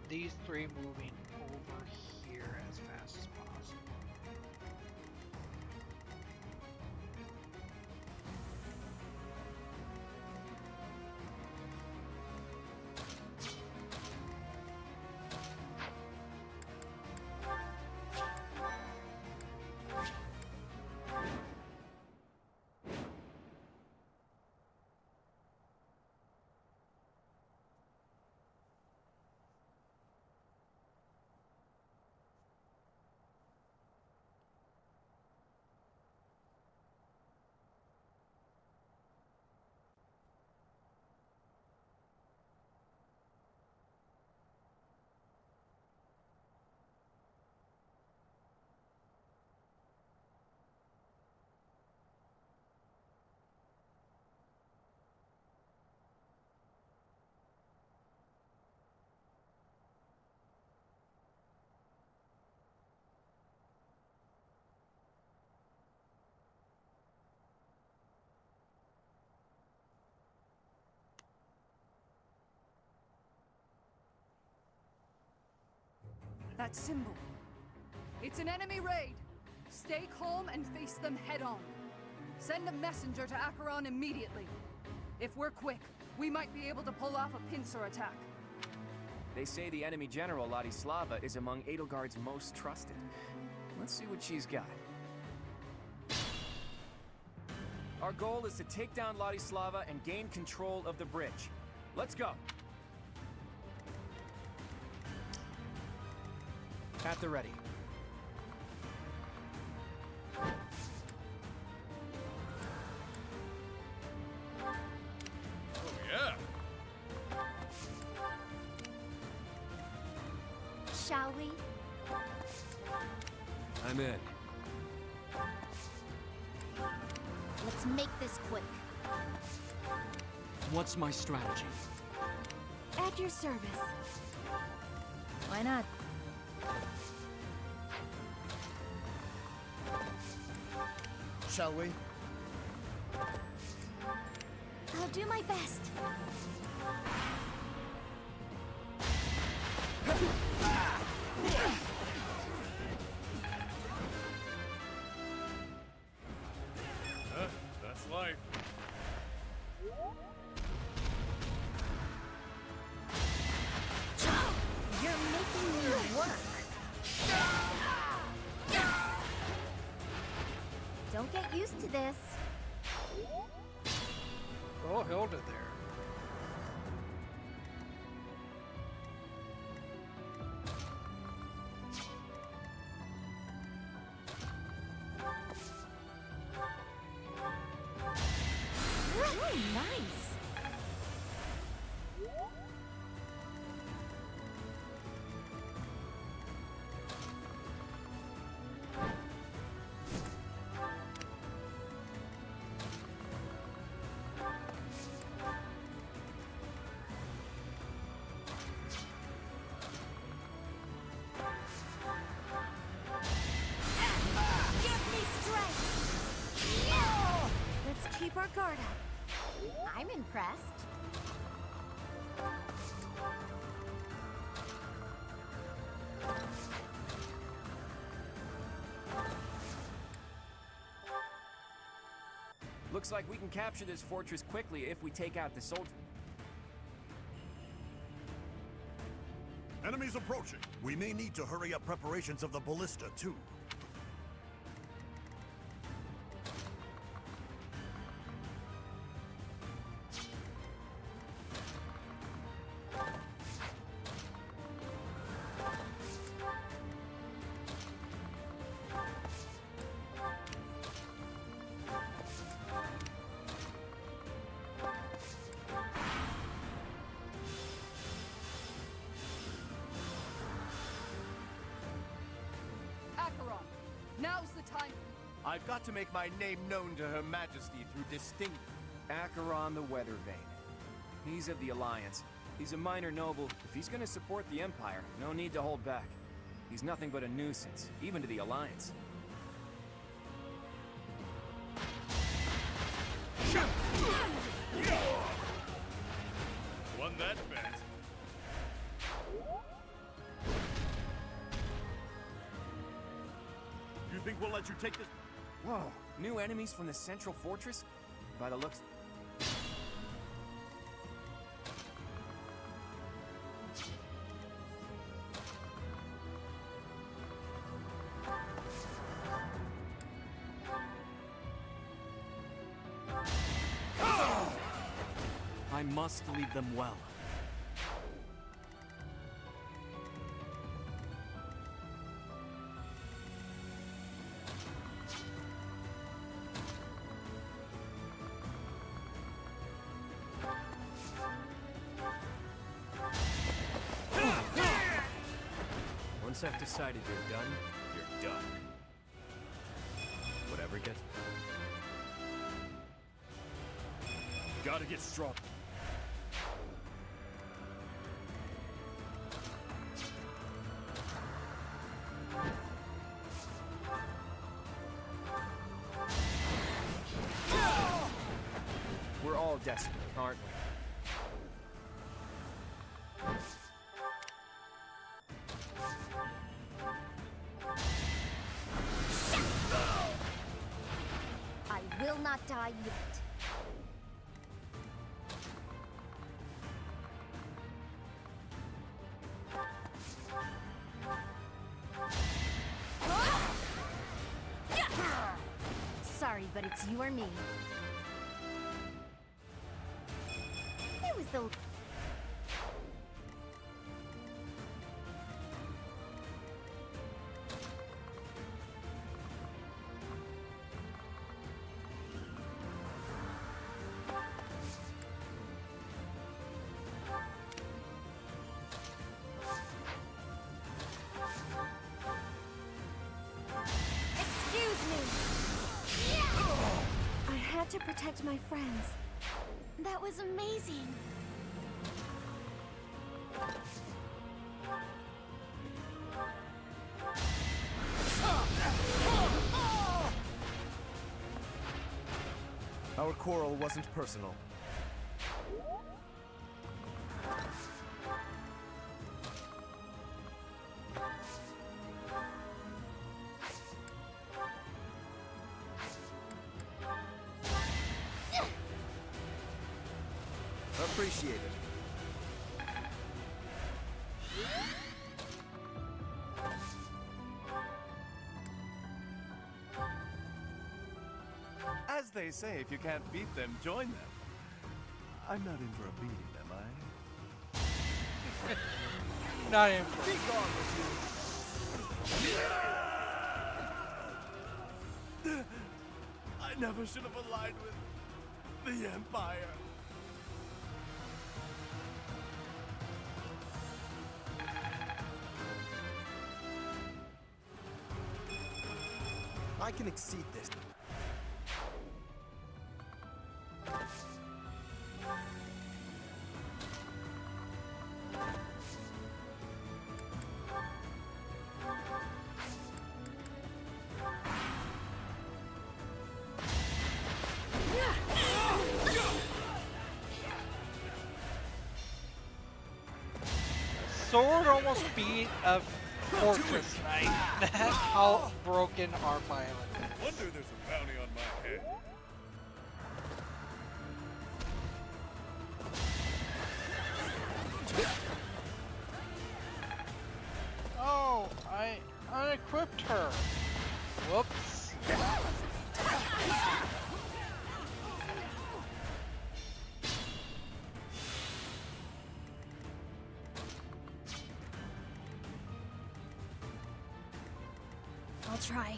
[SPEAKER 1] These 3 moving over here as fast as possible.
[SPEAKER 11] That symbol. It's an enemy raid. Stay calm and face them head on. Send a messenger to Acheron immediately. If we're quick, we might be able to pull off a pincer attack.
[SPEAKER 8] They say the enemy general, Ladislava, is among Edelgard's most trusted. Let's see what she's got. Our goal is to take down Ladislava and gain control of the bridge. Let's go! At the ready.
[SPEAKER 7] Oh, yeah.
[SPEAKER 6] Shall we?
[SPEAKER 12] I'm in.
[SPEAKER 6] Let's make this quick.
[SPEAKER 14] What's my strategy?
[SPEAKER 6] At your service.
[SPEAKER 2] Why not?
[SPEAKER 3] Shall we?
[SPEAKER 6] I'll do my best.
[SPEAKER 7] That's life.
[SPEAKER 6] You're making me work. Don't get used to this.
[SPEAKER 1] Oh, Hilda there.
[SPEAKER 6] Ooh, nice. Give me strength. Let's keep our guard up. I'm impressed.
[SPEAKER 8] Looks like we can capture this fortress quickly if we take out the soldier.
[SPEAKER 15] Enemies approaching. We may need to hurry up preparations of the ballista, too.
[SPEAKER 11] Acheron, now's the time.
[SPEAKER 16] I've got to make my name known to Her Majesty through distinct...
[SPEAKER 8] Acheron the Weathervane. He's of the Alliance. He's a minor noble. If he's gonna support the Empire, no need to hold back. He's nothing but a nuisance, even to the Alliance.
[SPEAKER 7] Won that bet.
[SPEAKER 15] You think we'll let you take this?
[SPEAKER 8] Whoa, new enemies from the Central Fortress? By the looks...
[SPEAKER 14] I must lead them well.
[SPEAKER 12] Once I've decided you're done, you're done. Whatever gets...
[SPEAKER 7] Gotta get strong.
[SPEAKER 8] We're all desperate, aren't we?
[SPEAKER 6] I will not die yet. Sorry, but it's you or me. It was the... had to protect my friends. That was amazing.
[SPEAKER 16] Our quarrel wasn't personal. Appreciate it. As they say, if you can't beat them, join them. I'm not in for a beating, am I?
[SPEAKER 1] Not in.
[SPEAKER 16] Be gone with you. I never should have aligned with the Empire. I can exceed this.
[SPEAKER 1] Sword almost beat a fortress knight. That's how broken our pilot is.
[SPEAKER 7] Wonder there's a bounty on my head.
[SPEAKER 1] Oh, I unequipped her. Whoops.
[SPEAKER 6] I'll try.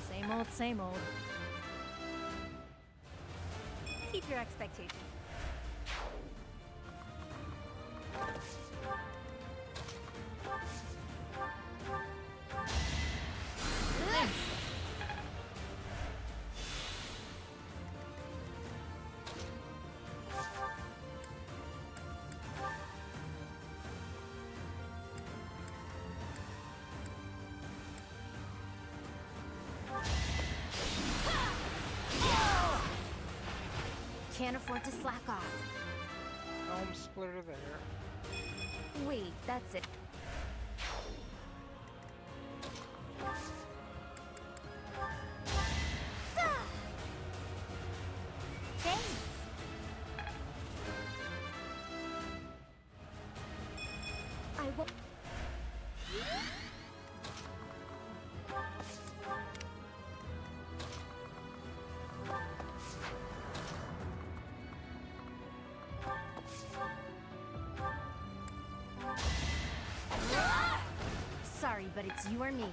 [SPEAKER 17] Same old, same old. Keep your expectations.
[SPEAKER 6] Can't afford to slack off.
[SPEAKER 1] Home splitter there.
[SPEAKER 6] Wait, that's it. Thanks. I won't. Sorry, but it's you or me.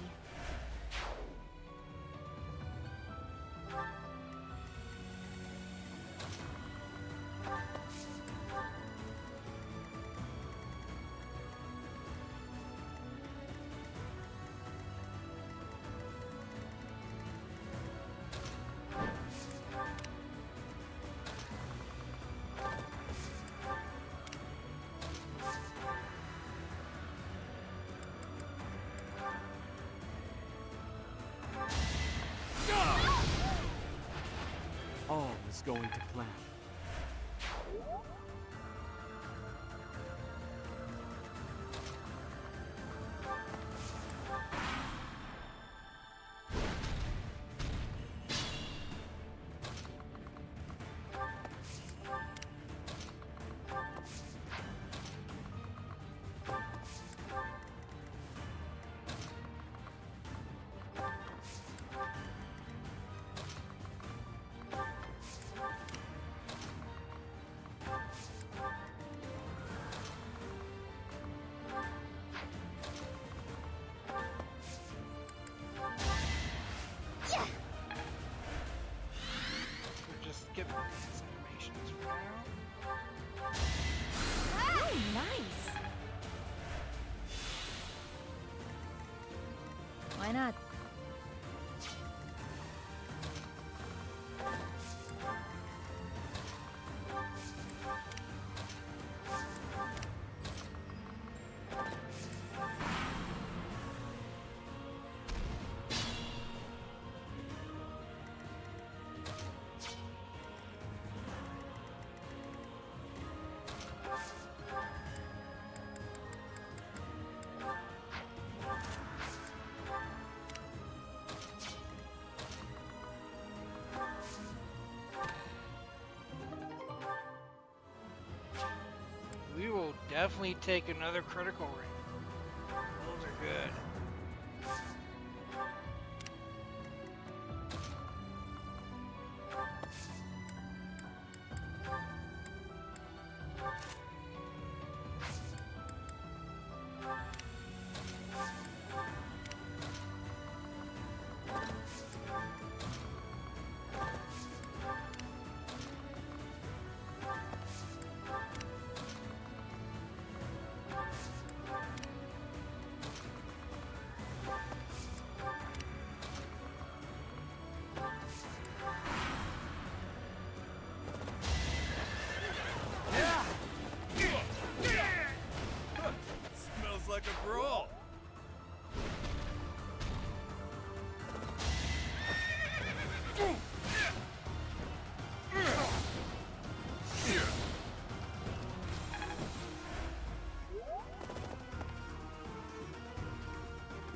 [SPEAKER 14] All is going to plan.
[SPEAKER 1] definitely take another critical ring. Those are good.
[SPEAKER 16] Smells like a brawl.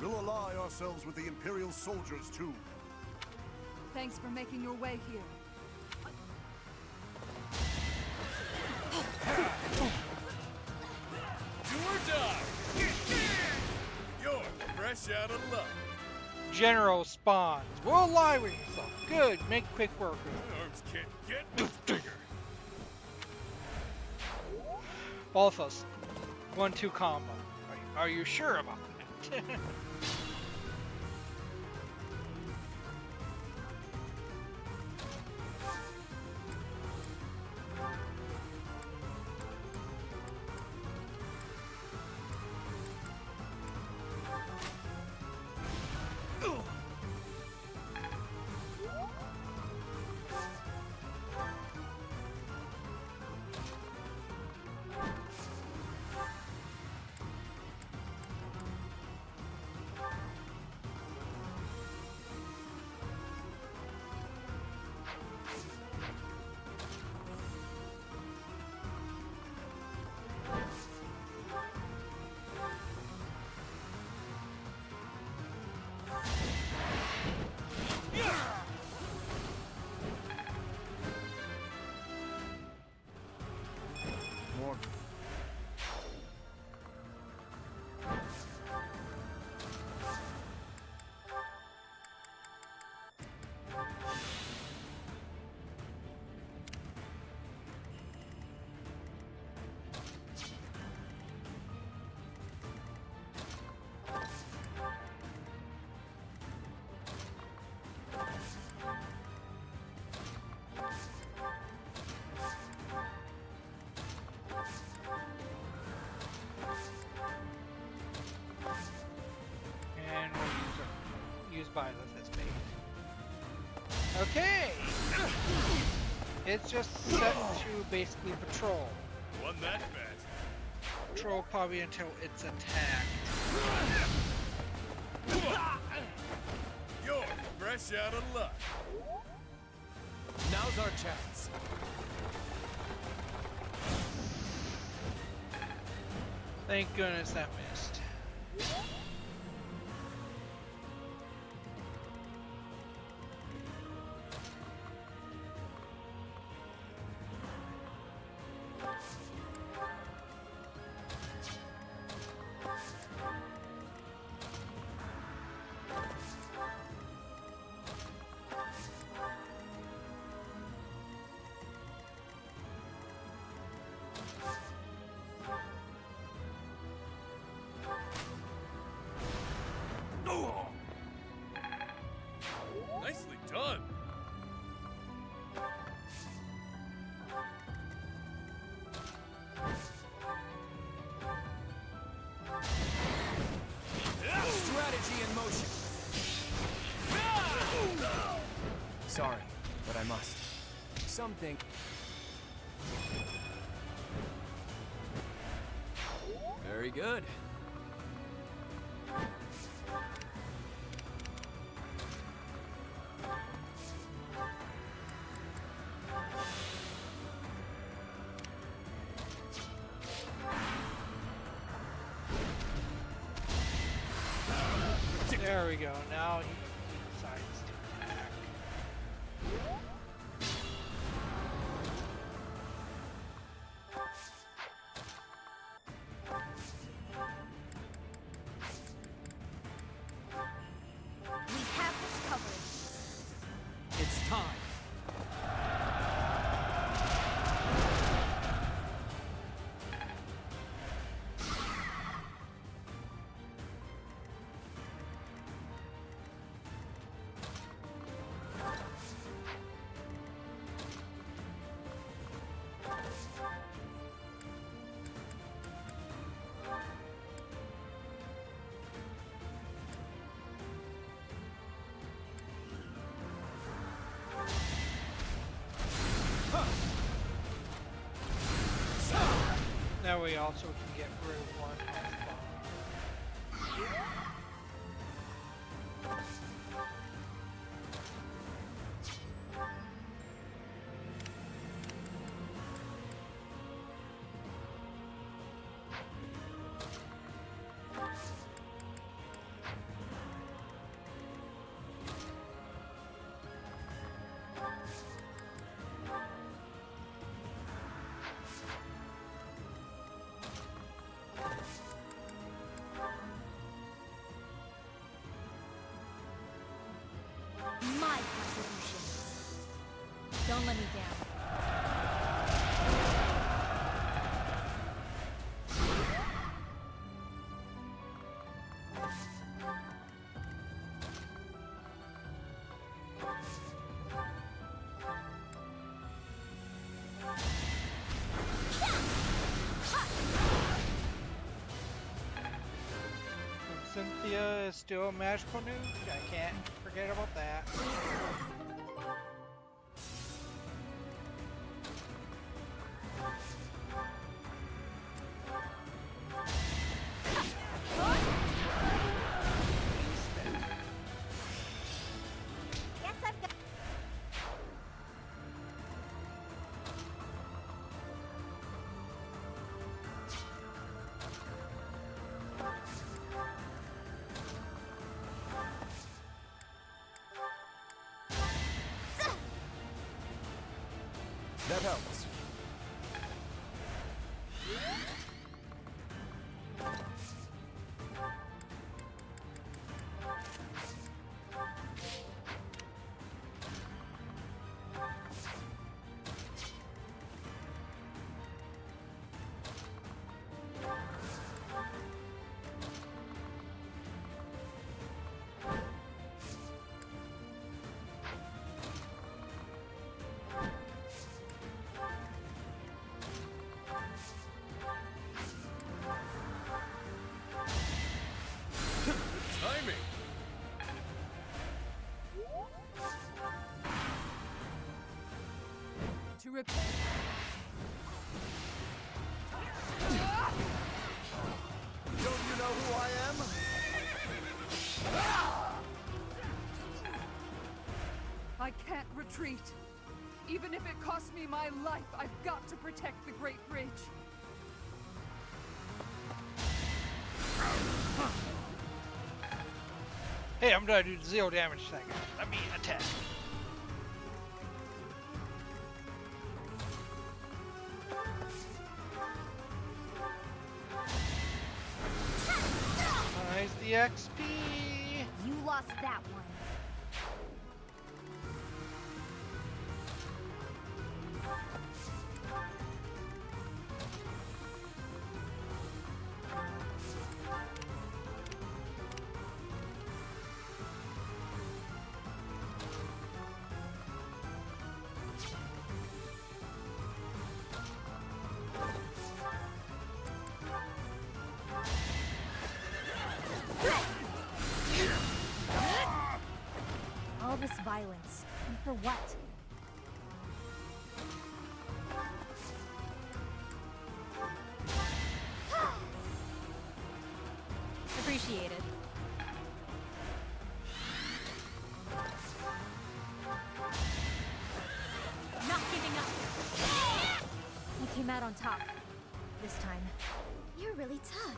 [SPEAKER 15] We'll ally ourselves with the Imperial soldiers, too.
[SPEAKER 11] Thanks for making your way here.
[SPEAKER 16] Do or die. You're fresh out of luck.
[SPEAKER 1] General spawns. We'll ally with yourself. Good. Make quick work of it.
[SPEAKER 16] My arms can't get much bigger.
[SPEAKER 1] Both us. 1-2 combo. Are you sure about that?
[SPEAKER 14] More.
[SPEAKER 1] And we'll use Byleth as bait. Okay! It's just set to basically patrol.
[SPEAKER 16] Won that bet.
[SPEAKER 1] Patrol probably until it's attacked.
[SPEAKER 16] You're fresh out of luck.
[SPEAKER 8] Now's our chance.
[SPEAKER 1] Thank goodness that missed.
[SPEAKER 16] Nicely done.
[SPEAKER 8] Strategy in motion. Sorry, but I must. Something. Very good.
[SPEAKER 1] There we go. Now he decides to attack. That way also we can get rid of one health bar.
[SPEAKER 17] My contribution. Don't let me down.
[SPEAKER 1] Cynthia is still a magical nuke. I can't forget about that.
[SPEAKER 17] Guess I've got.
[SPEAKER 16] That helps. Timing.
[SPEAKER 11] To repair.
[SPEAKER 16] Don't you know who I am?
[SPEAKER 11] I can't retreat. Even if it costs me my life, I've got to protect the Great Bridge.
[SPEAKER 1] Hey, I'm gonna do 0 damage to that guy. Let me attack. Nice, the XP.
[SPEAKER 17] You lost that one. All this violence. And for what? Appreciated. Not giving up. I came out on top. This time.
[SPEAKER 6] You're really tough.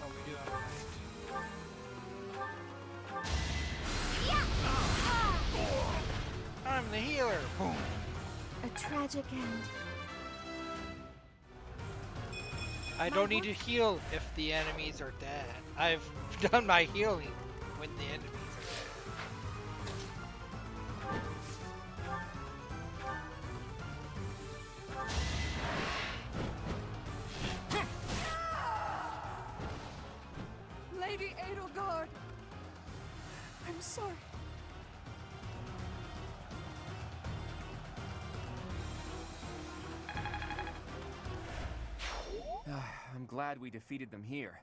[SPEAKER 1] Oh, we do have a I'm the healer. Boom.
[SPEAKER 6] A tragic end.
[SPEAKER 1] I don't need to heal if the enemies are dead. I've done my healing when the enemies
[SPEAKER 11] Lady Edelgard! I'm sorry.
[SPEAKER 8] I'm glad we defeated them here.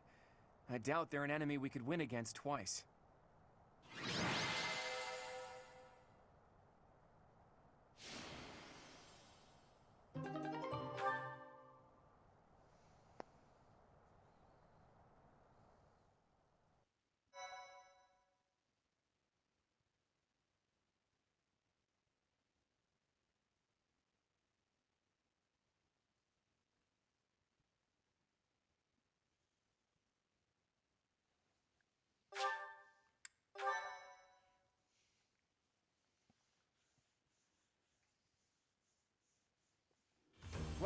[SPEAKER 8] I doubt they're an enemy we could win against twice.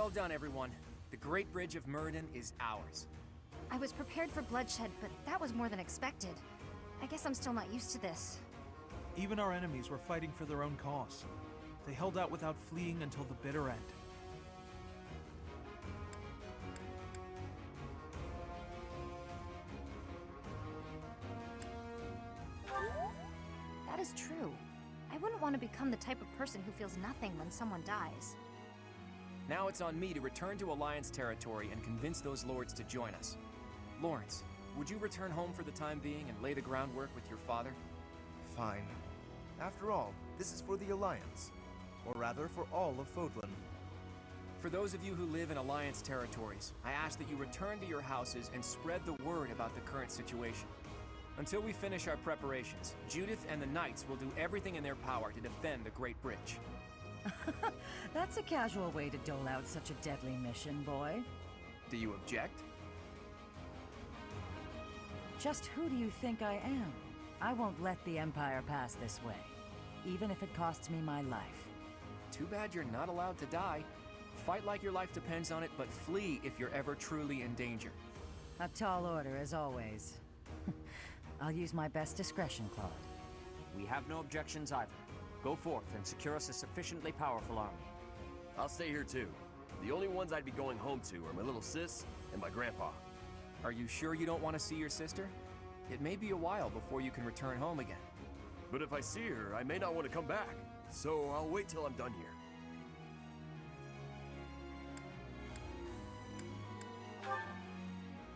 [SPEAKER 8] Well done, everyone. The Great Bridge of Myrden is ours.
[SPEAKER 2] I was prepared for bloodshed, but that was more than expected. I guess I'm still not used to this.
[SPEAKER 10] Even our enemies were fighting for their own cause. They held out without fleeing until the bitter end.
[SPEAKER 2] That is true. I wouldn't want to become the type of person who feels nothing when someone dies.
[SPEAKER 8] Now it's on me to return to Alliance territory and convince those lords to join us. Lawrence, would you return home for the time being and lay the groundwork with your father?
[SPEAKER 18] Fine. After all, this is for the Alliance. Or rather, for all of Fodlan.
[SPEAKER 8] For those of you who live in Alliance territories, I ask that you return to your houses and spread the word about the current situation. Until we finish our preparations, Judith and the Knights will do everything in their power to defend the Great Bridge.
[SPEAKER 19] That's a casual way to dole out such a deadly mission, boy.
[SPEAKER 8] Do you object?
[SPEAKER 19] Just who do you think I am? I won't let the Empire pass this way, even if it costs me my life.
[SPEAKER 8] Too bad you're not allowed to die. Fight like your life depends on it, but flee if you're ever truly in danger.
[SPEAKER 19] A tall order, as always. I'll use my best discretion, Claude.
[SPEAKER 20] We have no objections either. Go forth and secure us a sufficiently powerful army.
[SPEAKER 21] I'll stay here too. The only ones I'd be going home to are my little sis and my grandpa.
[SPEAKER 8] Are you sure you don't want to see your sister? It may be a while before you can return home again.
[SPEAKER 21] But if I see her, I may not want to come back. So I'll wait till I'm done here.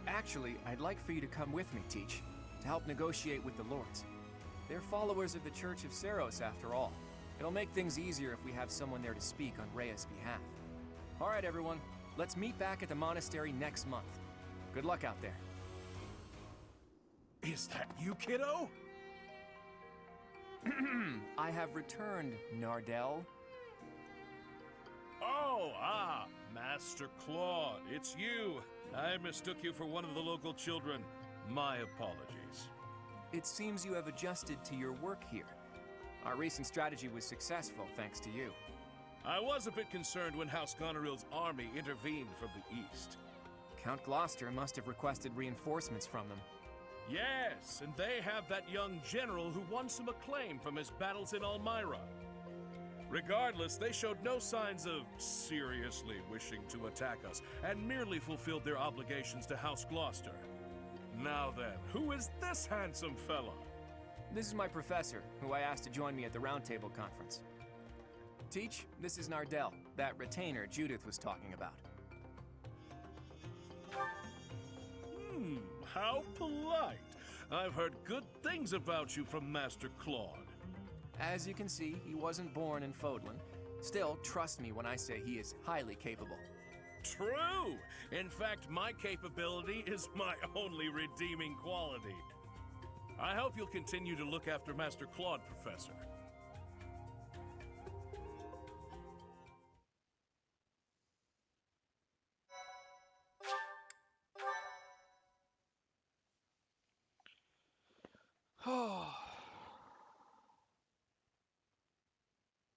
[SPEAKER 8] Actually, I'd like for you to come with me, Teach, to help negotiate with the lords. They're followers of the Church of Seros, after all. It'll make things easier if we have someone there to speak on Rhea's behalf. All right, everyone. Let's meet back at the monastery next month. Good luck out there.
[SPEAKER 16] Is that you, kiddo?
[SPEAKER 8] I have returned, Nardell.
[SPEAKER 7] Oh, Master Claude, it's you. I mistook you for one of the local children. My apologies.
[SPEAKER 8] It seems you have adjusted to your work here. Our recent strategy was successful, thanks to you.
[SPEAKER 7] I was a bit concerned when House Goneril's army intervened from the east.
[SPEAKER 8] Count Gloucester must have requested reinforcements from them.
[SPEAKER 7] Yes, and they have that young general who won some acclaim from his battles in Elmira. Regardless, they showed no signs of seriously wishing to attack us, and merely fulfilled their obligations to House Gloucester. Now then, who is this handsome fella?
[SPEAKER 8] This is my professor, who I asked to join me at the Roundtable Conference. Teach, this is Nardell, that retainer Judith was talking about.
[SPEAKER 7] How polite. I've heard good things about you from Master Claude.
[SPEAKER 8] As you can see, he wasn't born in Fodlan. Still, trust me when I say he is highly capable.
[SPEAKER 7] True! In fact, my capability is my only redeeming quality. I hope you'll continue to look after Master Claude, Professor.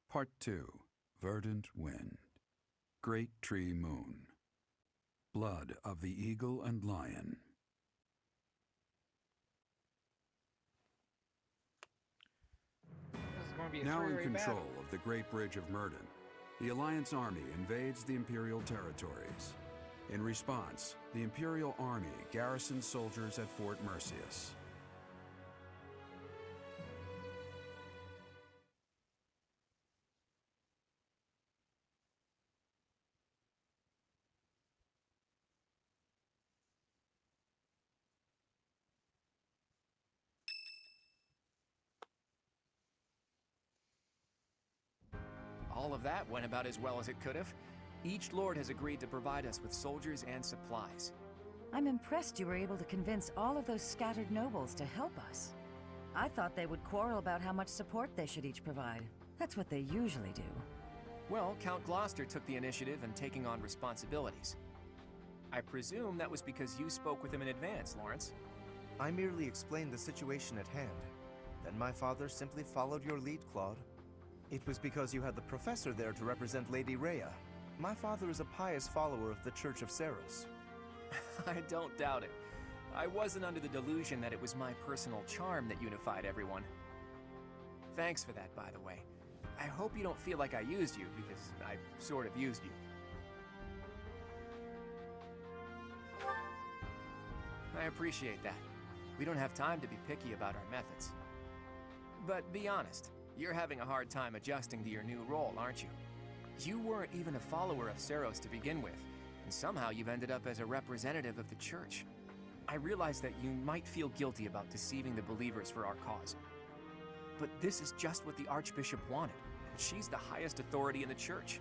[SPEAKER 13] Part 2. Verdant Wind. Great Tree Moon. Blood of the Eagle and Lion.
[SPEAKER 1] This is going to be a
[SPEAKER 13] Now in
[SPEAKER 1] three-way
[SPEAKER 13] control
[SPEAKER 1] battle.
[SPEAKER 13] of the Great Bridge of Myrden, the Alliance army invades the Imperial territories. In response, the Imperial army garrisons soldiers at Fort Mercius.
[SPEAKER 8] All of that went about as well as it could have. Each lord has agreed to provide us with soldiers and supplies.
[SPEAKER 19] I'm impressed you were able to convince all of those scattered nobles to help us. I thought they would quarrel about how much support they should each provide. That's what they usually do.
[SPEAKER 8] Well, Count Gloucester took the initiative in taking on responsibilities. I presume that was because you spoke with him in advance, Lawrence.
[SPEAKER 18] I merely explained the situation at hand. Then my father simply followed your lead, Claude. It was because you had the professor there to represent Lady Rhea. My father is a pious follower of the Church of Saros.
[SPEAKER 8] I don't doubt it. I wasn't under the delusion that it was my personal charm that unified everyone. Thanks for that, by the way. I hope you don't feel like I used you, because I sort of used you. I appreciate that. We don't have time to be picky about our methods. But be honest, you're having a hard time adjusting to your new role, aren't you? You weren't even a follower of Saros to begin with, and somehow you've ended up as a representative of the Church. I realize that you might feel guilty about deceiving the believers for our cause. But this is just what the Archbishop wanted, and she's the highest authority in the Church.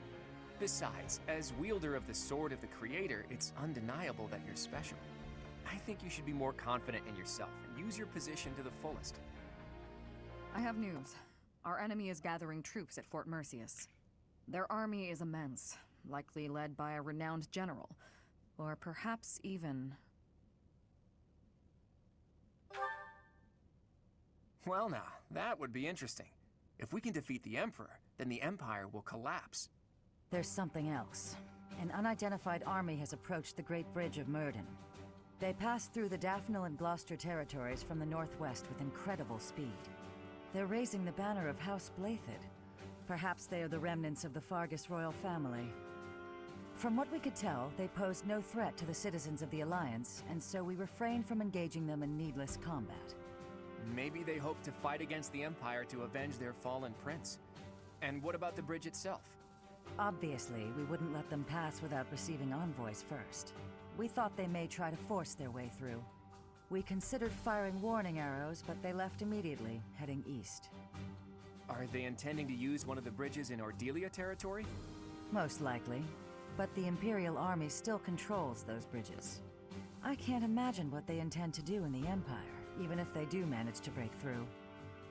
[SPEAKER 8] Besides, as wielder of the Sword of the Creator, it's undeniable that you're special. I think you should be more confident in yourself and use your position to the fullest.
[SPEAKER 11] I have news. Our enemy is gathering troops at Fort Mercius. Their army is immense, likely led by a renowned general, or perhaps even...
[SPEAKER 8] Well now, that would be interesting. If we can defeat the Emperor, then the Empire will collapse.
[SPEAKER 19] There's something else. An unidentified army has approached the Great Bridge of Myrden. They passed through the Daphne and Gloucester territories from the northwest with incredible speed. They're raising the banner of House Blathid. Perhaps they are the remnants of the Fargus royal family. From what we could tell, they posed no threat to the citizens of the Alliance, and so we refrained from engaging them in needless combat.
[SPEAKER 8] Maybe they hope to fight against the Empire to avenge their fallen prince. And what about the bridge itself?
[SPEAKER 19] Obviously, we wouldn't let them pass without receiving envoys first. We thought they may try to force their way through. We considered firing warning arrows, but they left immediately, heading east.
[SPEAKER 8] Are they intending to use one of the bridges in Ordelia territory?
[SPEAKER 19] Most likely, but the Imperial Army still controls those bridges. I can't imagine what they intend to do in the Empire, even if they do manage to break through.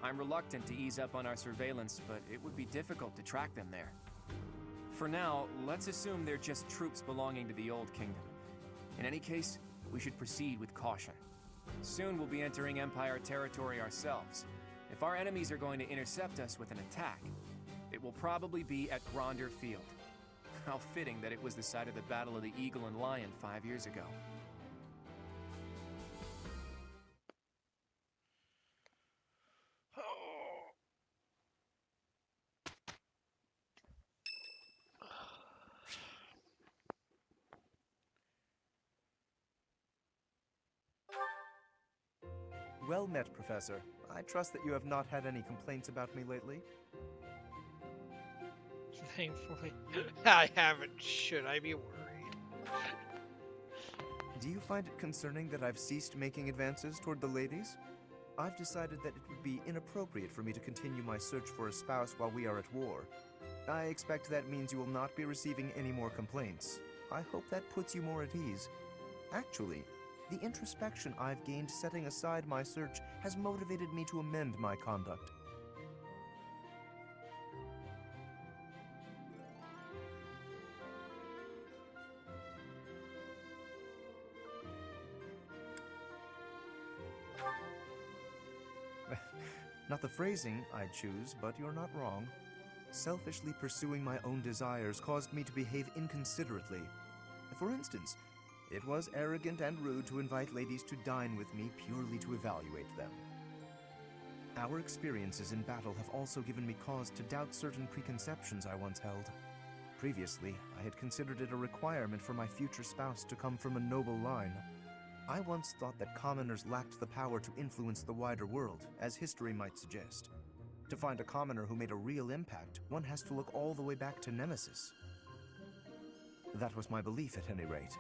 [SPEAKER 8] I'm reluctant to ease up on our surveillance, but it would be difficult to track them there. For now, let's assume they're just troops belonging to the Old Kingdom. In any case, we should proceed with caution. Soon we'll be entering Empire territory ourselves. If our enemies are going to intercept us with an attack, it will probably be at Gronder Field. How fitting that it was the site of the Battle of the Eagle and Lion 5 years ago.
[SPEAKER 18] Well met, Professor. I trust that you have not had any complaints about me lately.
[SPEAKER 1] Thankfully, I haven't. Should I be worried?
[SPEAKER 18] Do you find it concerning that I've ceased making advances toward the ladies? I've decided that it would be inappropriate for me to continue my search for a spouse while we are at war. I expect that means you will not be receiving any more complaints. I hope that puts you more at ease. Actually, the introspection I've gained setting aside my search has motivated me to amend my conduct. Not the phrasing I'd choose, but you're not wrong. Selfishly pursuing my own desires caused me to behave inconsiderately. For instance, it was arrogant and rude to invite ladies to dine with me purely to evaluate them. Our experiences in battle have also given me cause to doubt certain preconceptions I once held. Previously, I had considered it a requirement for my future spouse to come from a noble line. I once thought that commoners lacked the power to influence the wider world, as history might suggest. To find a commoner who made a real impact, one has to look all the way back to Nemesis. That was my belief, at any rate.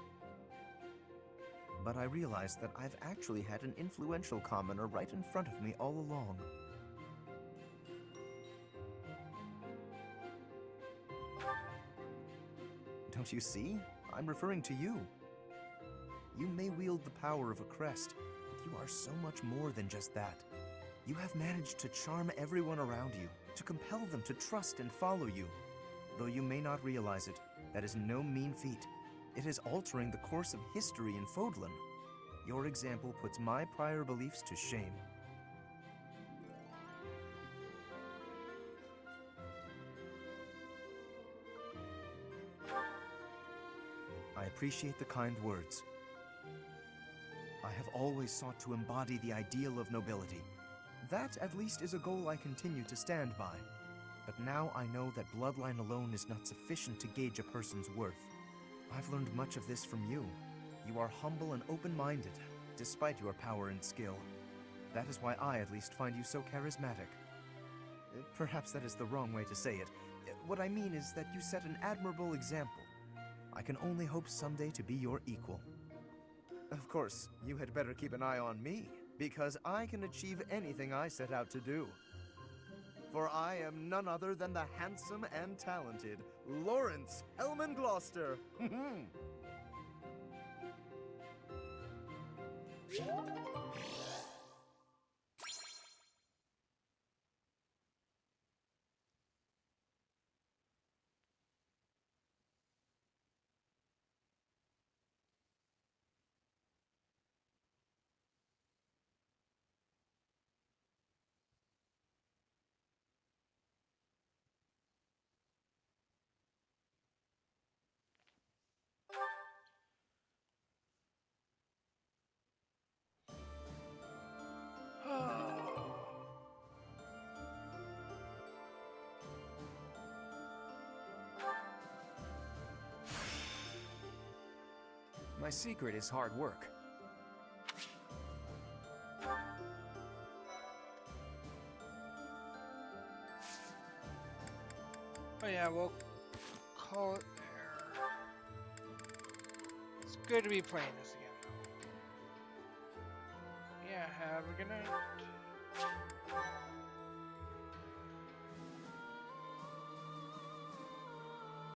[SPEAKER 18] But I realized that I've actually had an influential commoner right in front of me all along. Don't you see? I'm referring to you. You may wield the power of a crest, but you are so much more than just that. You have managed to charm everyone around you, to compel them to trust and follow you. Though you may not realize it, that is no mean feat. It is altering the course of history in Fodlan. Your example puts my prior beliefs to shame. appreciate the kind words. I have always sought to embody the ideal of nobility. That, at least, is a goal I continue to stand by. But now I know that bloodline alone is not sufficient to gauge a person's worth. I've learned much of this from you. You are humble and open-minded, despite your power and skill. That is why I, at least, find you so charismatic. Perhaps that is the wrong way to say it. What I mean is that you set an admirable example. I can only hope someday to be your equal. Of course, you had better keep an eye on me, because I can achieve anything I set out to do. For I am none other than the handsome and talented Lawrence Hellman Gloucester.
[SPEAKER 8] My secret is hard work.
[SPEAKER 1] Oh yeah, we'll call it there. It's good to be playing this again. Yeah, have a good night.